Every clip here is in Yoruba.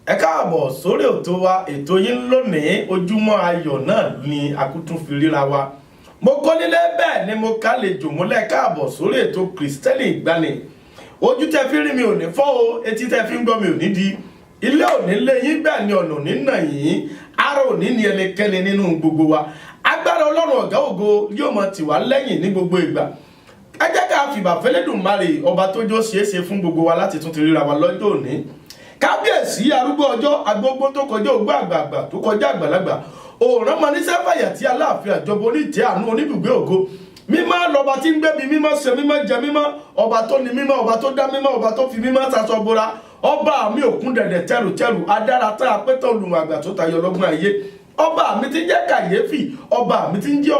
Ẹ káàbọ̀ sórí ètò yín lónìí ojúmọ́ ayọ̀ náà ni akútún fi ríra wa. Mo kọ́ nílé bẹ́ẹ̀ ni mo kálejò múlẹ̀ káàbọ̀ sórí ètò Kristẹni Ìgbàanì. Ojú tẹ́ fi rí mi ò ní fọ́ o, etí tẹ́ fi ń gbọ́ mi ò ní di. Ilé ò ní lé yín bẹ́ẹ̀ ni ọ̀nà ò ní nà yín. Ara ò ní ní ẹnikẹ́ni nínú gbogbo wa. Agbára Ọlọ́run ọ̀gá ògo yóò mọ tì wá lẹ́yìn ní gbogbo ìgbà. Ẹ jẹ́ ká fìbà fẹ́lẹ́dùmarè ọba tó jó ṣeéṣe fún gbogbo wa láti tún ti ríra wa lọ́jọ́ òní. Kábíyèsí arúgbó ọjọ́ agbógbó tó kọjá ògbó àgbààgbà tó kọjá àgbàlagbà òòrùn mọ ní sẹ́fàyà tí aláàfin àjọbọ oníjẹ́ àánú oníbùgbé ògo mímọ́ lọ́ba tí ń gbébi mímọ́ ṣe mímọ́ jẹ mímọ́ ọba tó ní mímọ́ ọba tó dá mímọ́ ọba tó fi mímọ́ ṣaṣọ bora ọba mi òkun dẹ̀dẹ̀ tẹrùtẹrù adára tá a pẹ́tọ́ olùmọ̀ àgbà tó tayọ lọ́gbọ́n ayé ọba mi ti jẹ́ kàyéfì ọba mi ti ń jẹ́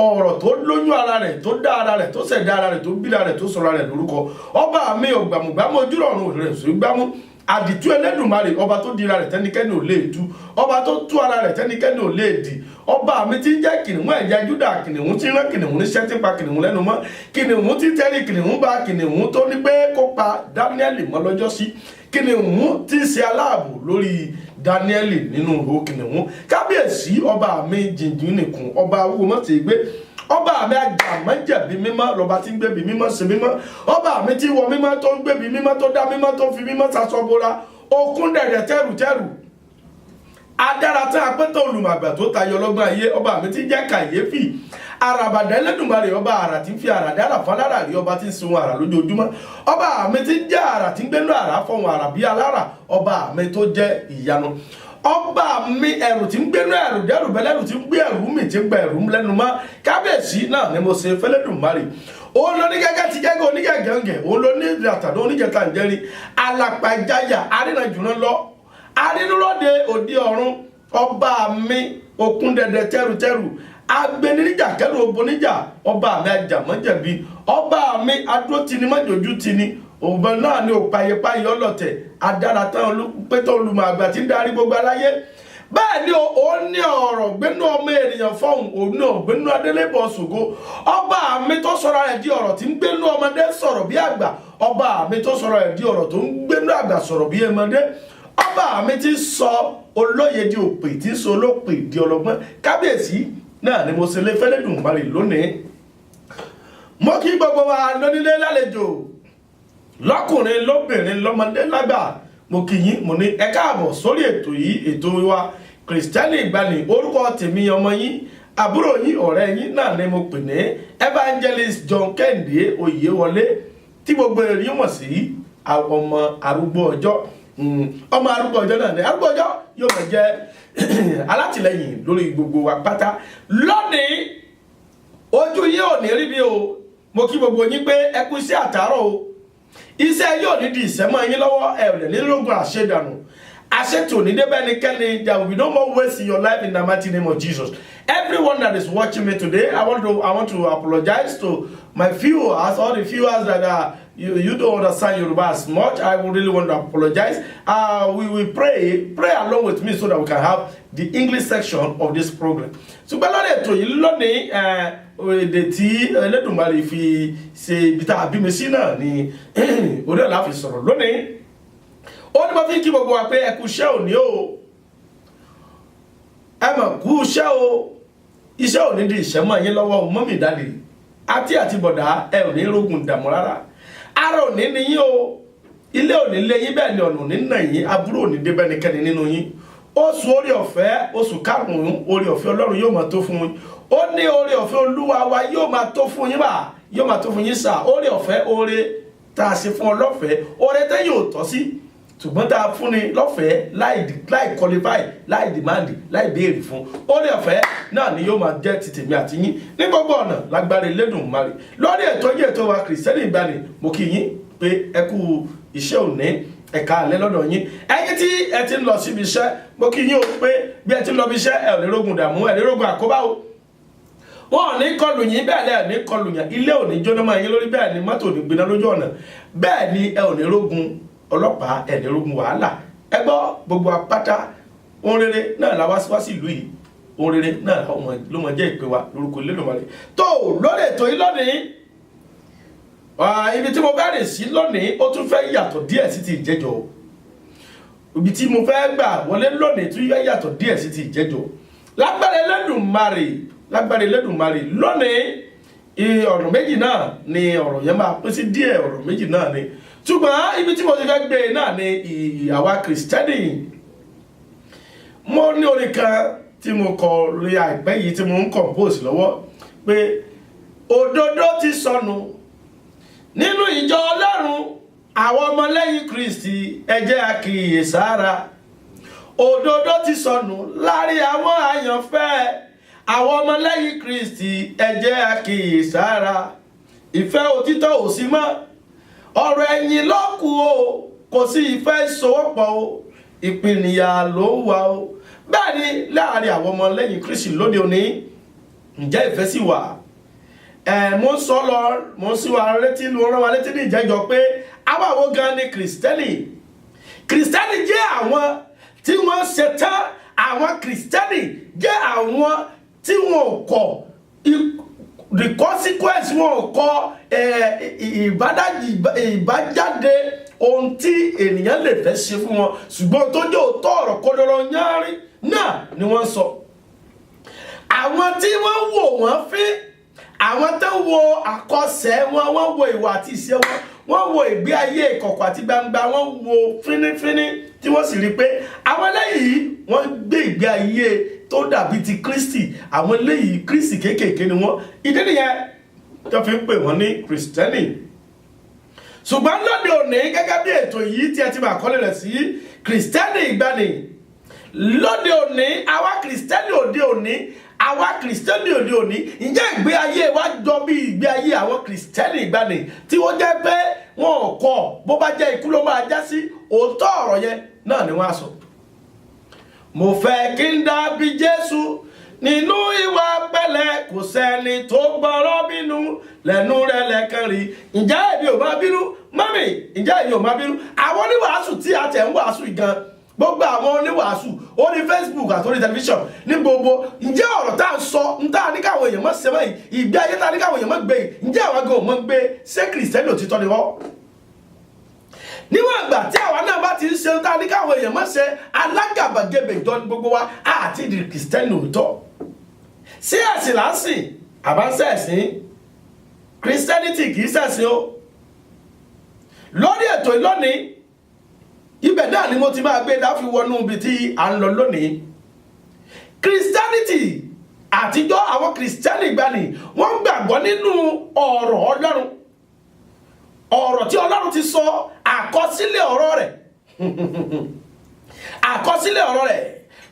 ọ̀rọ̀ tó lóyún ara rẹ̀ tó dá ara rẹ̀ tó ṣẹ̀dá ara rẹ̀ tó bí ara rẹ̀ tó sọ̀rọ̀ rẹ̀ lórúkọ ọba mi ògbàmùgbàmù ojúrọ̀rùn rẹ̀ sùn gbámú àdìtú Ẹlẹ́dùmarè ọba tó dira rẹ̀ tẹ́nikẹ́ni ò lè tú ọba tó tú ara rẹ̀ tẹ́nikẹ́ni ò lè dì ọba mi ti ń jẹ́ kìnìún ẹ̀yà Júdà kìnìún tí ń rán kìnìún níṣẹ́ tí ń pa kìnìún lẹ́nu mọ́ kìnìún tí tẹ́rí kìnìún bá kìnìún tó ní pé kó pa Dáníẹ́lì mọ́ lọ́jọ́ sí kìnìún tí ń ṣe aláàbò lórí Dáníẹ́lì nínú ihò kìnìún kábíyèsí ọba mi jìnjìn nìkún ọba owó mọ́tì gbé ọba mi àjàmọ́jẹ̀bi mímọ́ lọ́ba tí ń gbébi mímọ́ ṣe mímọ́ ọba mi tí wọ mímọ́ tó ń gbébi mímọ́ tó dá mímọ́ tó fi mímọ́ ṣaṣọ bora okun dẹ̀dẹ̀ tẹ́rùtẹ́rù adára tí a pẹ́tọ́ olùmọ̀gbà tó tayọ lọ́gbọ́n ayé ọba mi tí jẹ́ kàyéfì àràbàdà Ẹlẹ́dùmarè ọba àrà tí ń fi àrà dára fálára rí ọba tí ń sun àrà lójoojúmọ́ ọba mi tí jẹ́ àrà tí ń gbénú àrà fọhùn àrà bí alára ọba mi tó jẹ́ ìyanu ọba mi ẹrù tí ń gbénú ẹrù dẹrù bẹlẹrù tí ń gbé ẹrù mi tí ń gba ẹrù lẹ́nu mọ́ kábíyèsí náà ni mo ṣe fẹ́lẹ́dùmarè òun ló ní gẹ́gẹ́ ti jẹ́gẹ́ onígẹ̀gẹ́ngẹ̀ òun ló ní ìrìnàtàdó onígẹ̀ta ìjẹrin alàpàjáyà arínàjùnà lọ arínúròde òde ọ̀run ọba mi òkun dẹ̀dẹ̀ tẹ́rùtẹ́rù agbẹniníjà kẹrù oboníjà ọba mi àjàmọ́jẹ̀bi ọba mi adúrótini mọ́jọ́jú tini òun náà ni òpayepáyé ọlọ́tẹ̀ adára tán olùpẹ́tọ́ olùmọ̀ àgbà tí ń darí gbogbo aláyé bẹ́ẹ̀ ni ó ní ọ̀rọ̀ gbénú ọmọ ènìyàn fọ́hùn òun náà gbénú adélébọ̀ ṣògo ọba mi tó sọ̀rọ̀ rẹ̀ di ọ̀rọ̀ tí ń gbénú ọmọdé sọ̀rọ̀ bí àgbà ọba mi tó sọ̀rọ̀ rẹ̀ di ọ̀rọ̀ tó ń gbénú àgbà sọ̀rọ̀ bí ọmọdé ọba mi ti sọ olóye di òpè tí ń sọ olópè di ọlọ́gbọ́n kábíyèsí náà ni mo ṣe lé fẹ́lẹ́dùmarè lónìí mo kí gbogbo wa lónílé lálejò lọ́kùnrin lóbìnrin lọ́mọdé lágbà mo kí yín mo ní ẹ káàbọ̀ sórí ètò yìí ètò wa Kristẹni Ìgbàanì orúkọ tèmi ọmọ yín àbúrò yín ọ̀rẹ́ yín náà ni mo pè ní Evangelist John Kẹ́hìndé Oyèwọlé tí gbogbo èèyàn mọ̀ sí ọmọ arúgbó ọjọ́ ọmọ arúgbó ọjọ́ náà ni arúgbó ọjọ́ yóò máa jẹ́ alátìlẹyìn lórí gbogbo wa pátá lónìí ojú yín ò ní rí bí o mo kí gbogbo yín pé ẹ kú iṣẹ́ àtàárọ̀ o iṣẹ́ yóò ní di ìṣẹ́mọ́ yín lọ́wọ́ ẹ ò lè nílògùn àṣedànù àṣetò ní débẹ̀ ní kẹ́ni there will be no more waste in your life in the mighty name of Jesus. Everyone that is watching me today, I want to apologize to my viewers, all the viewers that you don't understand Yoruba as much. I would really want to apologize. We will pray along with me so that we can have the English section of this program. So lónìí ètò yìí lónìí èdè tí Ẹlẹ́dùmarè fi ṣe ibi tá a bí mi sí náà ni orí ẹ̀ la fi sọ̀rọ̀ lónìí. Ó ní mo fi kí gbogbo wa pé ẹ kú iṣẹ́ òní o ẹ mọ̀ kú iṣẹ́ o iṣẹ́ òní di ìṣẹ́mọ̀ yín lọ́wọ́ mọ́mì dáàdì àti bọ̀dá ẹ ò ní rógun dààmú rárá ara òní ni yín o ilé òní lé yín bẹ́ẹ̀ ni ọ̀nà òní nà yín aburú òní dé bẹ́nikẹ́ni nínú yín oṣù orí ọ̀fẹ́ oṣù karùn-ún orí ọ̀fẹ́ Ọlọ́run yóò máa tó fún yín ó ní orí ọ̀fẹ́ Olúwa wa yóò máa tó fún yín bá yóò máa tó fún yín sà orí ọ̀fẹ́ oore tá a ṣe fún ọ lọ́fẹ̀ẹ́ oore tẹ́ yóò tọ́ sí ṣùgbọ́n tá a fún ni lọ́fẹ̀ẹ́ láì qualify láì demand láì béèrè fún oore ọ̀fẹ́ náà ni yóò máa jẹ́ ti tèmi àti yín ní gbogbo ọ̀nà lágbára Elédùmarè lórí ètò yìí ètò wa Kristẹni Ìgbàanì mo kí yín pé ẹ kú iṣẹ́ òní ẹ̀ka alẹ́ lọ́dọ̀ yín ẹ̀yin tí ẹ ti ń lọ síbi iṣẹ́ mo kí yín o pé bí ẹ ti ń lọ bí iṣẹ́ ẹ ò ní rógun dààmú ẹ ní rógun àkóbá o wọn ò ní kọlù yín bẹ́ẹ̀ lẹ́ẹ̀ ní kọlù yín, ilé ò ní jóná máa yín lórí, bẹ́ẹ̀ ni mọ́tò ò ní gbiná lójú ọ̀nà, bẹ́ẹ̀ ni ẹ ò ní rógun ọlọ́pàá, ẹ ní rógun wàhálà. Ẹ gbọ́ gbogbo apáta ohun rere náà la wá sí ìlú yìí, ohun rere náà ló mọ jẹ́ ìpè wa lórúkọ Olódùmarè. Tó lórí ètò yìí lónìí, ibi tí mo bá rìn sí lónìí ó tún fẹ́ yàtọ̀ díẹ̀ sí ti ìjẹ́jọ́. Ibi tí mo fẹ́ gbà wọlé lónìí tún fẹ́ yàtọ̀ díẹ̀ sí ti ìjẹ́jọ́. Lágbára Elédùmarè lónìí ọ̀rọ̀ méjì náà ni ọ̀rọ̀ yẹn máa pín sí, díẹ̀ ọ̀rọ̀ méjì náà ni. Ṣùgbọ́n ibi tí mo ti fẹ́ gbé náà ni àwa Kristẹni. Mo ní orin kan tí mo kọ lórí àìpẹ́ yìí tí mo ń compose lọ́wọ́ pé òdodo ti sọnù nínú ìjọ Ọlọ́run, àwọn ọmọlẹ́yìn Kristi ẹ jẹ́ a kíyèsára. Òdodo ti sọnù láàrin àwọn àyànfẹ́, àwọn ọmọlẹ́yìn Kristi ẹ jẹ́ a kíyèsára. Ìfẹ́ òtítọ́ ò sí mọ́, ọ̀rọ̀ ẹ̀yìn ló kù o, kò sí ìfẹ́ ìsowọ́pọ̀ o, ìpìnìyà ló wà o. Bẹ́ẹ̀ ni láàrin àwọn ọmọlẹ́yìn Kristi lóde òní, ǹjẹ́ ìfẹ́ sì wà? Mo ń sí wa létí, mo rán wa létí ní ìjẹ́jọ́ pé àwa wo gan ni Kristẹni. Kristẹni jẹ́ àwọn tí wọ́n ṣe tán, àwọn Kristẹni jẹ́ àwọn tí wọ́n kọ̀ the consequence, wọ́n kọ̀ ìbájáde ohun tí ènìyàn lè fẹ́ ṣe fún wọn, ṣùgbọ́n tó jẹ́ òótọ́ ọ̀rọ̀ kódóró yánrin náà ni wọ́n sọ. Àwọn tí wọ́n wò wọ́n fín, àwọn tó wo àkọsẹ̀ wọn, wọ́n wo ìwà àti ìṣe wọn, wọ́n wo ìgbé ayé ìkọ̀kọ̀ àti gbangba, wọ́n wo fínífíní tí wọ́n sì rí pé àwọn eléyìí wọ́n gbé ìgbé ayé tó dàbí ti Kristi, àwọn eléyìí Kristi kéékèèké ni wọ́n. Ìdí nìyẹn tó fi ń pè wọ́n ní Kristẹni. Ṣùgbọ́n lóde òní, gẹ́gẹ́ bí ètò yìí tí ẹ ti máa kọ́lé rẹ̀ sí Kristẹni ìgbàanì, lóde òní àwa Kristẹni òde òní, ǹjẹ́ ìgbé ayé wa jọ bí ìgbé ayé àwọn Kristẹni ìgbàanì tí wọ́n jẹ́ pé wọn ò kọ̀ bó bá jẹ́ ikú ló máa já sí, òótọ́ ọ̀rọ̀ yẹn náà ni wọ́n á sọ. Mo fẹ́ kí n dàbí Jésù nínú ìwà pẹ̀lẹ́, kò sẹ́ni tó gbọ́rọ̀ bínú lẹ́nu rẹ̀ lẹ́kàn rí. Ǹjẹ́ èmi ò máa bínú? Mọ́mì, ǹjẹ́ èmi ò máa bínú? Àwọn oníwàásù tí a tẹ̀ ń wàásù gan, gbogbo àwọn oníwàásù orí Facebook àti orí tẹlifíṣàn ní gbogbo, ǹjẹ́ ọ̀rọ̀ tá à ń sọ ń tá a ní káwọn èèyàn mọ́ ṣe mọ́ yìí, ìgbé ayé tá a ní káwọn èèyàn mọ́ gbé yìí, ǹjẹ́ àwọn gan ò mọ́ gbé? Ṣé Kristẹni òtítọ́ ni wọ́n? Níwọ̀n ìgbà tí àwa náà bá ti ń ṣe ń tá a ní káwọn èèyàn mọ́ ṣe, alágàbàgebè ìjọ ní gbogbo wa àti ìdí Kristẹni òótọ́. Sí ẹ̀sìn lásìn àbáṣẹ́ ẹ̀sìn, Christianity kì í ṣẹ̀sìn o. Lórí ètò ìlónìí, ibẹ̀ náà ni mo ti máa gbé láfi wọnú ibi tí à ń lọ lónìí. Christianity àtijọ́, àwọn Kristẹni ìgbàanì wọ́n gbàgbọ́ nínú ọ̀rọ̀ Ọlọ́run, ọ̀rọ̀ tí Ọlọ́run ti sọ, àkọsílẹ̀ ọ̀rọ̀ rẹ̀ àkọsílẹ̀ ọ̀rọ̀ rẹ̀.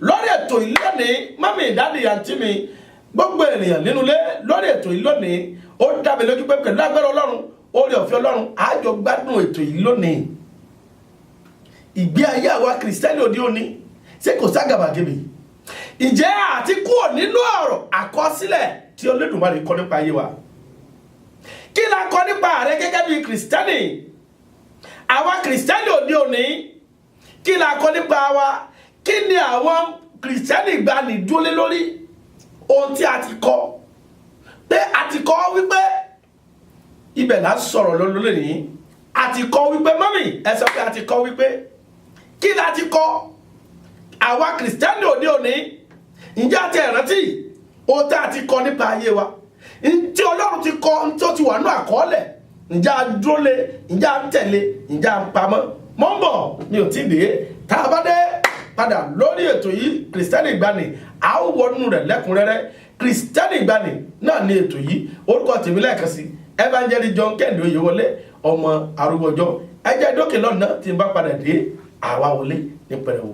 Lórí ètò ìlónìí, mọ́mì, dádì, àǹtí mi, gbogbo ènìyàn nínú ilé, lórí ètò ìlónìí, ó dá mi lójú pé pẹ̀lú agbára Ọlọ́run, oore ọ̀fẹ́ Ọlọ́run, a jọ gbádùn ètò ìlónìí. Ìgbé ayé àwa Kristẹni òde òní ṣé kò ságàbàgebè? Ǹjẹ́ àti kúrò nínú ọ̀rọ̀ àkọsílẹ̀ tí Olódùmarè kọ nípa ayé wa? Kí la kọ nípa rẹ gẹ́gẹ́ bí Kristẹni? Àwa Kristẹni òde òní, kí la kọ nípa wa? Kí ni àwọn Kristẹni ìgbàanì dúró lé lórí? Ohun tí a ti kọ, pé a ti kọ wípé ibẹ̀ là ń sọ̀rọ̀ lónìí. A ti kọ wípé, mọ́mì, ẹ sọ pé a ti kọ wípé. Kí la ti kọ? Àwa Kristẹni òde òní, ǹjẹ́ a ti rántí ohun tí a ti kọ nípa ayé wa? Ntí Ọlọ́run ti kọ, ntí ó ti wà ní àkọọ́lẹ̀, ǹjẹ́ a dúró lé, ǹjẹ́ a tẹ̀lé, ǹjẹ́ a pamọ́? Mò ń bọ̀, mi ò tí ì dé. Tá a bá dé padà lórí ètò yìí Kristẹni ìgbàanì, a ó wọnú rẹ̀ lẹ́kùnrẹ́rẹ́. Kristẹni ìgbàanì náà ni ètò yìí. Orúkọ tèmi lẹ́ẹ̀kan sí Evangelist John Kẹ́hìndé Oyèwọlé, ọmọ arúgbọ́jọ́. Ẹ jẹ́ dókè lọ́nà tí n bá padà dé, àwa wọlé ní pẹrẹwu.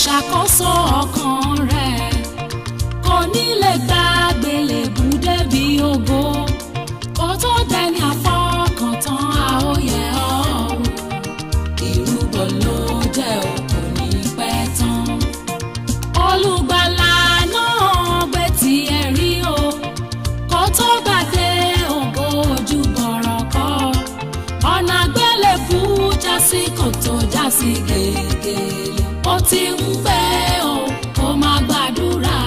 ṣàkóso ọkàn rẹ̀ kò ní lè gba àgbélébù débi ògo kó tó dẹni àfọkàntán àóyẹ ọ̀hún ìrúbọ ló jẹ́ òkú ní pẹ́ tán olùgbàlà náà gbé tiẹ̀ rí o kó tó gbàdé ògo ojú bọ̀rọ̀ kọ́ ọ̀nà àgbélébù jásí kòtò jásí gègèlè ó ti ń gbẹ́ o kó má gbàdúrà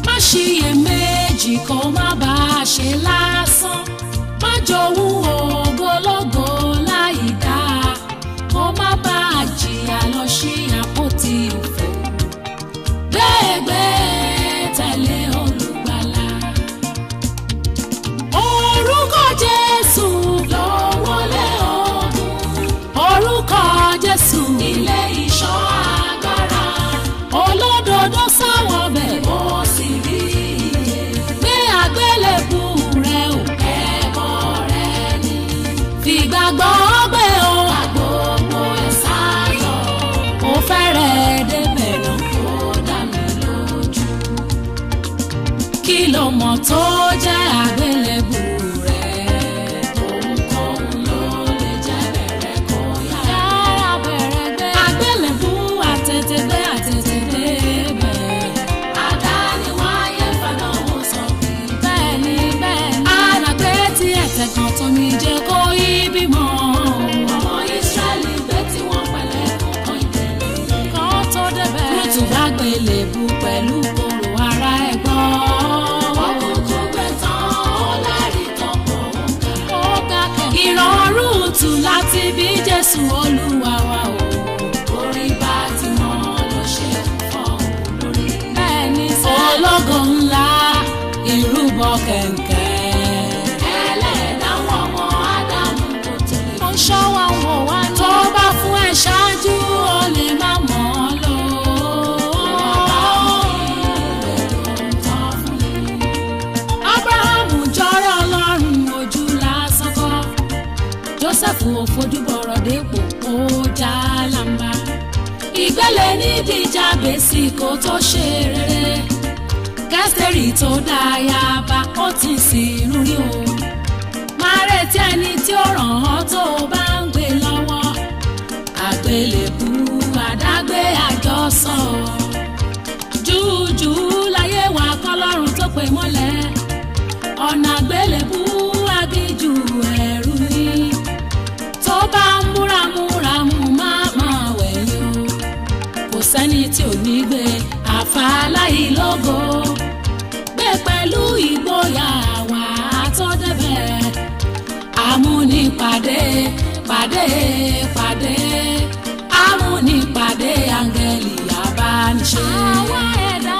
má ṣiyèméjì kó má bá a ṣe lásán má jowú ògbólógbò láì dáa kó má bá a jìyà lọ sí àpótí òfò gbẹ́gbẹ́ tẹ̀lé olùgbàlà orúkọ Jésù ló wọlé ogun orúkọ Jésù ilé ìṣọ́ agbára olódodo sáwọ́ bẹ̀ ó sì rí iye gbé àgbélébù rẹ̀ ò ẹbọ rẹ̀ ni fìgbàgbọ́ gbé o àgbògbò ẹ̀ sáyọ̀ ó fẹ́rẹ̀ débẹ̀ náà ó dá mi lójú kí ló mọ̀ tó jẹ́ àgbélébù kan tó mi jẹ́ kó ibi mọ́ ọmọ Ísírẹ́lì gbé tí wọ́n pẹ̀lẹ́ kọ̀ọ̀kan ìdẹ̀lẹ̀ kan tó débẹ̀ lùtù bá gbélébù pẹ̀lú kòrò ara ẹ̀ gbọ́ ọkùn tó gbé tán ó lárí tọ́pọ̀ ó ga kẹ̀kẹ́ ìrọ̀rùn tù láti bí Jésù Olúwa wa o orí bá ti mọ́ ló ṣe fọ́ lórí bẹ́ẹ̀ ni sẹ́ ológo ńlá ìrúbọ kẹ̀kẹ́ ṣọ́wọ́ wò wá ní. tó bá fún ẹ ṣáájú ó lè má mọ̀ ọ́ lò. Ábúráhámù jọrọ Ọlọ́run ojú lásán kọ́. Jósẹ́fù ò fojú bọ̀rọ̀ dépò ó já lámbá. Ìgbélé nídìí Jábésì kó tó ṣe rere. Kẹ́sìtẹ́rì tó dá yaba ó ti sìn rí o. Máa retí ẹni tí ó ràn ọ́ tó bá ń gbé lọ́wọ́ àgbélébù àdágbé àjọsọ jújù láyé wa kọ́lọ́run tó pè mọ́lẹ̀ ọ̀nà àgbélébù agíjù ẹ̀rù ni tó bá ń múramúramù máa wẹ̀yìn o kò sẹ́ni tí ò ní gbé àfàlàyé lógo gbé pẹ̀lú ìgboyà wà á tó débẹ̀ amúnipàdé pàdé pàdé amúnipàdé áńgẹ́lì abániṣe. àwa ẹ̀dá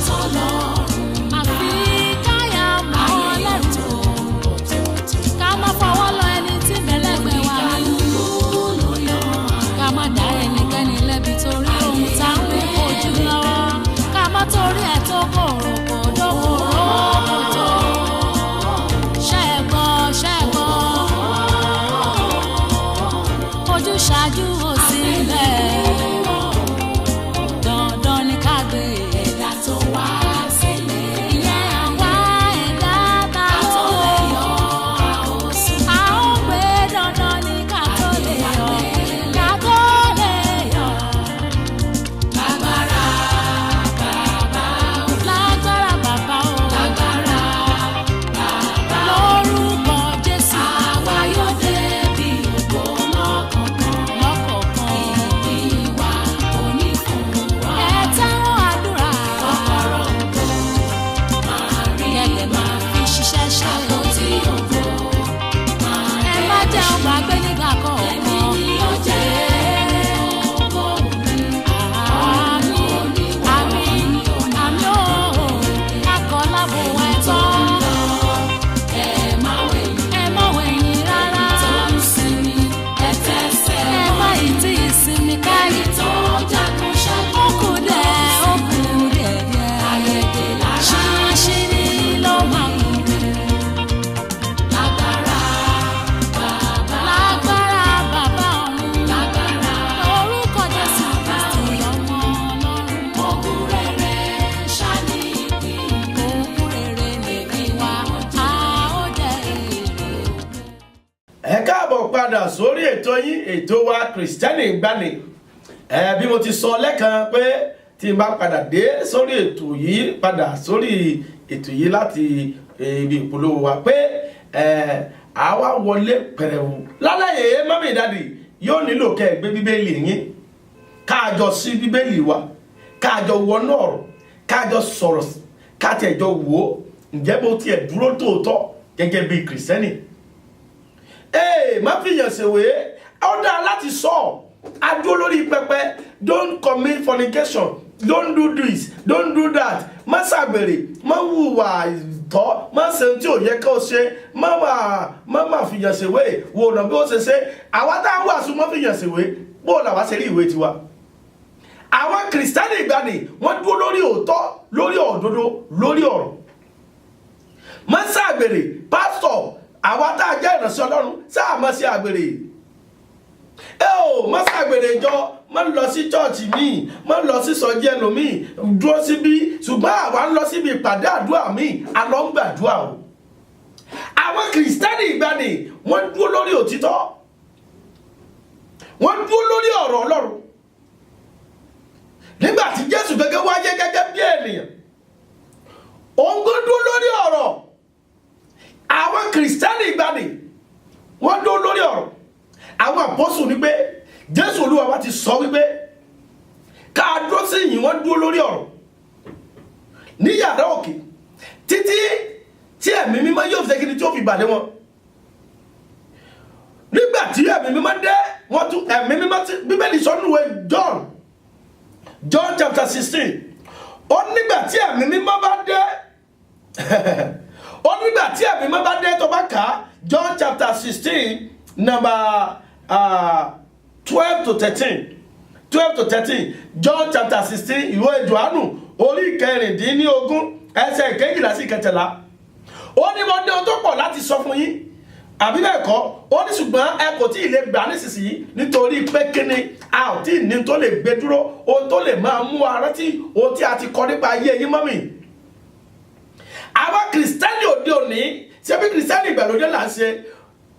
tó lọ́rùn àfi káyà mọ́ Ọlọ́run ká má fọwọ́ lọ ẹni tí mẹ́lẹ́gbẹ̀ẹ́ wà nínú ká má dá ẹnikẹ́ni lẹ́bi torí ohun táwọn ojú lọ́wọ́ ká má torí ẹ̀ tó kòrò kò dókòrò kò tó. Ojúṣàájú ò sí bẹ́ẹ̀ dandan ní ká gbé ẹ̀dá tó wá sílẹ̀ ìyẹn àwa ẹ̀dá ta tó lè yọ àwòsùn a ó gbé dandan ní ká tó lè yọ ká tó lè yọ. Lágbára bàbá o lágbára bàbá o lágbára bàbá lórúkọ Jésù àwa yóò débi ògo lọ́kọ̀ọ̀kan ìbí wa. padà sórí ètò yín ètò wa Kristẹni Ìgbàanì. Bí mo ti sọ lẹ́kan pé tí n bá padà dé sórí ètò yìí láti ibi ìpolówó wa pé àwa wọlé pẹ̀rẹ̀wò lálàyé mọ́mí dádì yóò nílò kẹ́ gbé bíbélì yín káàjọ sí bíbélì wa káàjọ wọnú ọ̀rọ̀ káàjọ sọ̀rọ̀ káàtẹ̀jọ wò ó ǹjẹ́ bó tiẹ̀ dúró tòótọ́ gẹ́gẹ́ bí kìrìsìtẹ́nì. Má fi yàn ṣèwé ó dáa láti sọ adó lórí pẹpẹ don't commit fornication, don't do this, don't do that, má ṣàgbèrè, má hùwà tọ́, má ṣe tí ò yẹ kó ṣe, má fi yàn ṣèwé wò ọ̀nà bí ó ṣe ṣe. Àwa tá à ń wàásù má fi yàn ṣèwé bó làwa ṣe rí ìwé tiwa. Àwọn Kristẹni Ìgbàanì wọ́n dúró lórí òótọ́, lórí òdodo, lórí ọ̀rọ̀. Má ṣàgbèrè, pásítọ̀, àwa tá a jẹ́ ìránṣẹ́ Ọlọ́run sáà má ṣe àgbèrè. Má ṣàgbèrè jọ, má lọ sí chọ́ọ̀chì míì, má lọ sí sọjí ẹlòmíì, dúró síbí, ṣùgbọ́n àwa ń lọ síbi ìpàdé àdúrà míì, a lọ ń gbàdúrà o. Àwọn Kristẹni Ìgbàanì wọ́n dúró lórí òtítọ́, wọ́n dúró lórí ọ̀rọ̀ Ọlọ́run. Nígbà tí Jésù gẹ́gẹ́ wáyé gẹ́gẹ́ bí ènìyàn, òun kò dúró lórí ọ̀rọ̀. Àwọn Kristẹni Ìgbàanì wọ́n dúró lórí ọ̀rọ̀. Àwọn àpọ́sù ní pé Jésù Olúwa wa ti sọ wípé ká dúró sí yìí, wọ́n dúró lórí ọ̀rọ̀ ní yàrá òkè títí tí ẹ̀mí mímọ́ yóò fi ṣẹ́kìnì tí ó fi bàlẹ́ wọn. Nígbà tí ẹ̀mí mímọ́ dé, wọ́n tún ẹ̀mí mímọ́ tí Bíbélì sọ nínú ìwé John chapter 16 ó nígbà tí ẹ̀mí mímọ́ bá dé ó nígbà tí ẹ̀mí mímọ́ bá dé tó bá kà John chapter 16 number 12 to 13 John chapter 16 ìwé Jòhánù orí 16 ẹsẹ̀ 12 sí 13. Ó ní mo ní ohun tó pọ̀ láti sọ fún yín, àbí bẹ́ẹ̀ kọ́? Ó ní ṣùgbọ́n ẹ kò tí ì lè gbà nísinsìnyí nítorí pé kíni a ò tí ì ní tó lè gbé dúró, ohun tó lè máa mú wa rántí ohun tí a ti kọ́ nípa ayé yín mọ́mì. Àwọn Kristẹni òde òní ṣé bí Kristẹni ìgbàlódé là ń ṣe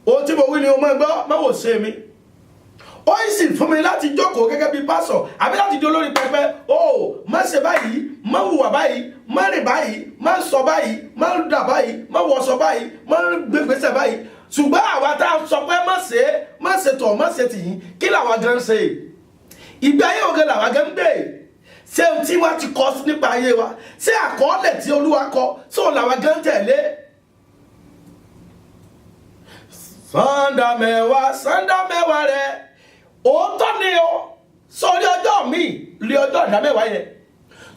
ohun tí mo wí ni o máa gbọ́, má wò ṣe mi. Ó sì fún mi láti jókòó gẹ́gẹ́ bí pásọ̀ àbí láti dó lórí pẹpẹ. Má ṣe báyìí, má hùwà báyìí, má rìn báyìí, má sọ báyìí, má dà báyìí, má wọṣọ báyìí, má gbégbèsè báyìí. Ṣùgbọ́n àwa tá a sọ pé má ṣe tọ̀, má ṣe tìyín, kí làwa gan ṣe? Ìgbé ayé òge làwa gan gbé. Ṣé ohun tí wọ́n ti kọ nípa ayé wa, ṣé àkọọ́lẹ̀ tí Olúwa kọ sóò làwa gan tẹ̀lé? Sànńdà mẹ́wàá rẹ̀ òótọ́ ni o sórí ọjọ́ mi lé ọjọ́ ìdá mẹ́wàá yẹn.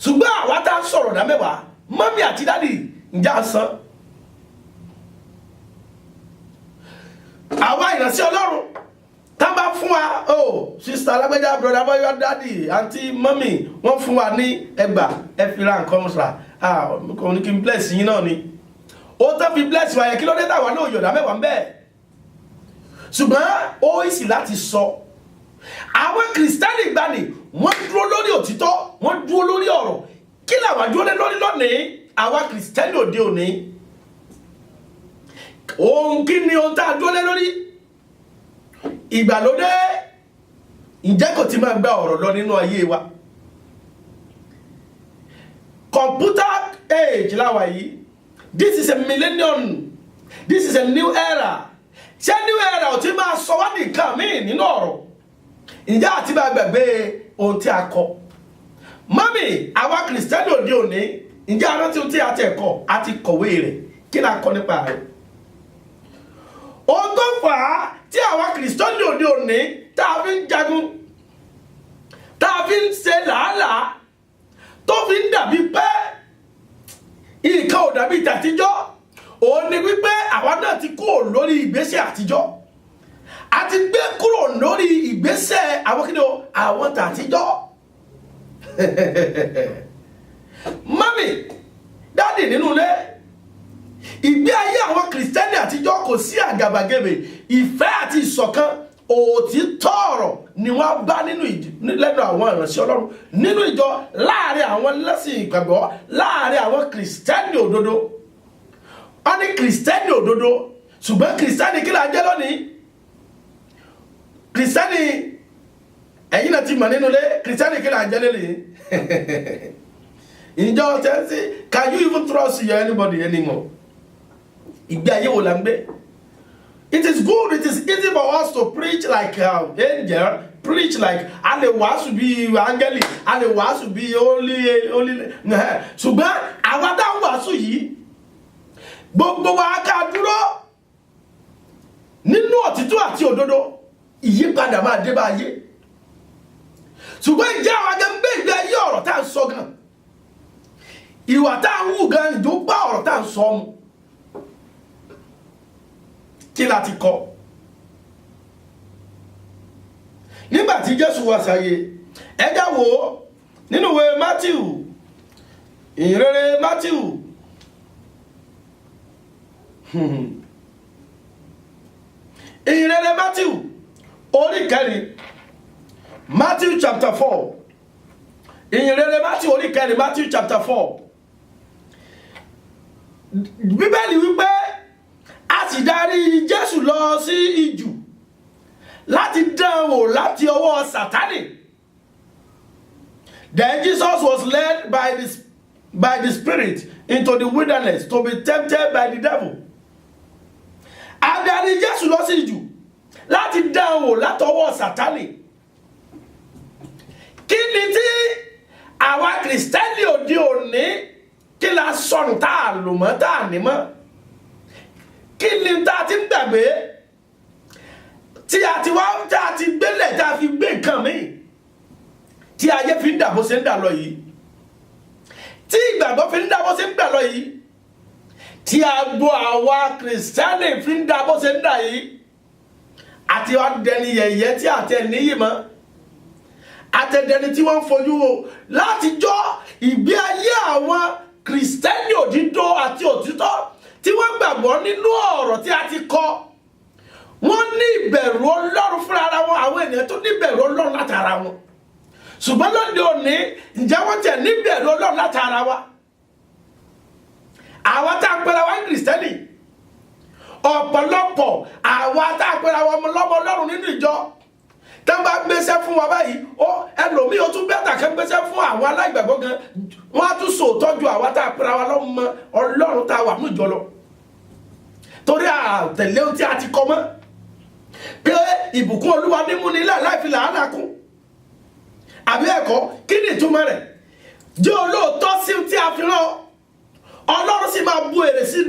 Ṣùgbọ́n àwa tá a sọ̀rọ̀ ìdá mẹ́wàá, mọ́mí àti dádì ǹjẹ́ à ń san? Àwa ìránṣẹ́ Ọlọ́run tá a bá fún wa sista alágbèjà broda boyo dádì àǹtí mọ́mí wọ́n fún wa ní ẹgbà ẹ fi ra nǹkan mọ́sà kò ní kí n bless yín náà ni. Ó tán fi bless wa yẹn, kí ló dé táwa náà yọ̀dá mẹ́wàá ń bẹ́ẹ̀? Ṣùgbọ́n ó sì láti sọ. Àwọn Kristẹni Ìgbàanì wọ́n dúró lórí òtítọ́, wọ́n dúró lórí ọ̀rọ̀. Kí làwa dúró lé lórí lónìí? Àwa Kristẹni òde òní, ohun kí ni ohun tá a dúró lé lórí? Ìgbàlódé ǹjẹ́ kò ti máa gba ọ̀rọ̀ lọ nínú ayé wa? Computer age láwa yìí. This is a millennium, this is a new era. Ṣé new era ò ti máa sọ wá nìkan míì nínú ọ̀rọ̀? Ǹjẹ́ àti bá gbàgbé ohun tí a kọ? Mọ́mì, àwa Kristẹni òde òní, ǹjẹ́ a rántí ohun tí a ti ẹ̀kọ́ àti kọ̀wé rẹ̀? Kí la kọ nípa rẹ̀? Ohun tó fà á tí àwa Kristẹni òde òní tá a fi ń jagun, tá a fi ń ṣe làálàá, tó fi ń dàbí pé nǹkan ò dàbí tàtijọ́, òun ni wípé àwa náà ti kúrò lórí ìgbésẹ̀ àtijọ́. A ti gbé kúrò lórí ìgbésẹ̀ àwọn kí ni o, àwọn tàtijọ́. Mami, dáàdì nínú ilé, ìgbé ayé àwọn Kristẹni àtijọ́ kò sí àgàbàgebè, ìfẹ́ àti ìṣọ̀kan, òtítọ́ ọ̀rọ̀ ni wọ́n bá lẹ́nu àwọn ìránṣẹ́ Ọlọ́run nínú ìjọ, láàrin àwọn lẹ́sìn ìgbàgbọ́, láàrin àwọn Kristẹni òdodo. Wọ́n ní Kristẹni òdodo, ṣùgbọ́n Kristẹni kí la jẹ́ lónìí? kìrìsìtẹ́nì ẹ̀yin náà ti mọ̀ nínú ilé kìrìsìtẹ́nì kí là ń jẹ́ lélẹ̀ ìjọ tẹ́sí can you even trust anybody anymore? Ìgbé ayé wo la ń gbé? It is good, it is easy for us to preach like angel, preach like a lè wàásù bí áńgẹ́lì, a lè wàásù bí holy. Ṣùgbọ́n àwa tá ń wàásù yìí gbogbo wa ká dúró nínú òtítọ́ àti òdodo, ìyípadà máa dé bá ayé. Ṣùgbọ́n ìjẹ́ àwọn agẹ́ ń gbé ìgbé ayé ọ̀rọ̀ tá ń sọ gan, ìwà tá ń wù gan ìjọ bá ọ̀rọ̀ tá ń sọ mu. Kí la ti kọ́ nígbàtí Jésù wá sáyé? Ẹ já wò nínú ìwé Matthew, ìhìnrere Matthew ìhìnrere Matthew orí kẹrin, Matthew chapter 4, ìhìnrere Matthew orí kẹrin, Matthew chapter 4. Bíbélì wípé a sì darí Jésù lọ sí ijù láti dán wò láti ọwọ́ Sátánì. Then Jesus was led by the Spirit into the wilderness to be tempted by the devil. A darí Jésù lọ sí ijù láti dán wò láti ọwọ́ Sátánì. Kí ni tí àwa Kìrìsìtẹ́nì òde òní kí la sọnù tá a lò mọ́ tá a ní mọ́? Kí ni tá a ti ń gbàgbé tí a ti wá tá a ti gbélẹ̀ tá a fi gbé nǹkan mi tí ayé fi ń dà bó ṣe ń dà lọ yìí, tí ìgbàgbọ́ fi ń dà bó ṣe ń dà lọ yìí, tí agbo àwa Kìrìsìtẹ́nì fi ń dà bó ṣe ń dà yìí, àti wá dẹni yẹ̀yẹ́ tí àtẹ níyì mọ́, àtẹ̀dẹni tí wọ́n ń fojú wo láti jọ ìgbé ayé àwọn Kìrìsìtẹ́nì òdìdó àti òtítọ́ tí wọ́n gbàgbọ́ nínú ọ̀rọ̀ tí a ti kọ́. Wọ́n ní ìbẹ̀rù Ọlọ́run fúnra ara wọn, àwọn ènìyàn tó ní ìbẹ̀rù Ọlọ́run látara wọn. Ṣùgbọ́n lóde òní ǹjẹ́ wọ́n tẹ̀ ní ìbẹ̀rù Ọlọ́run látara wa? Àwa tá a pera wa Kìrìsìtẹ́nì, ọ̀pọ̀lọpọ̀ àwa tá a pera wa lọ́mọ Ọlọ́run nínú ìjọ, tá a bá gbéṣẹ́ fún wa báyìí, ẹlòmíì ó tún bẹ́tà kẹ́ gbéṣẹ́ fún àwọn aláìgbàgbọ́ gan, wọ́n á tún sòótọ́jú àwa tá a pera wa lọ́mọ Ọlọ́run tá a wà ní ìjọ lọ. Torí àtẹ̀lé ohun tí a ti kọ́ mọ́ pé ìbùkún Olúwa ní múni láì fi làálàá kún. Àbí ẹ̀kọ́ kí ni ìtumọ̀ rẹ̀? Jẹ́ olóòótọ́ sí tí a fi rán ọ, Ọlọ́run sì máa bu èrè sí.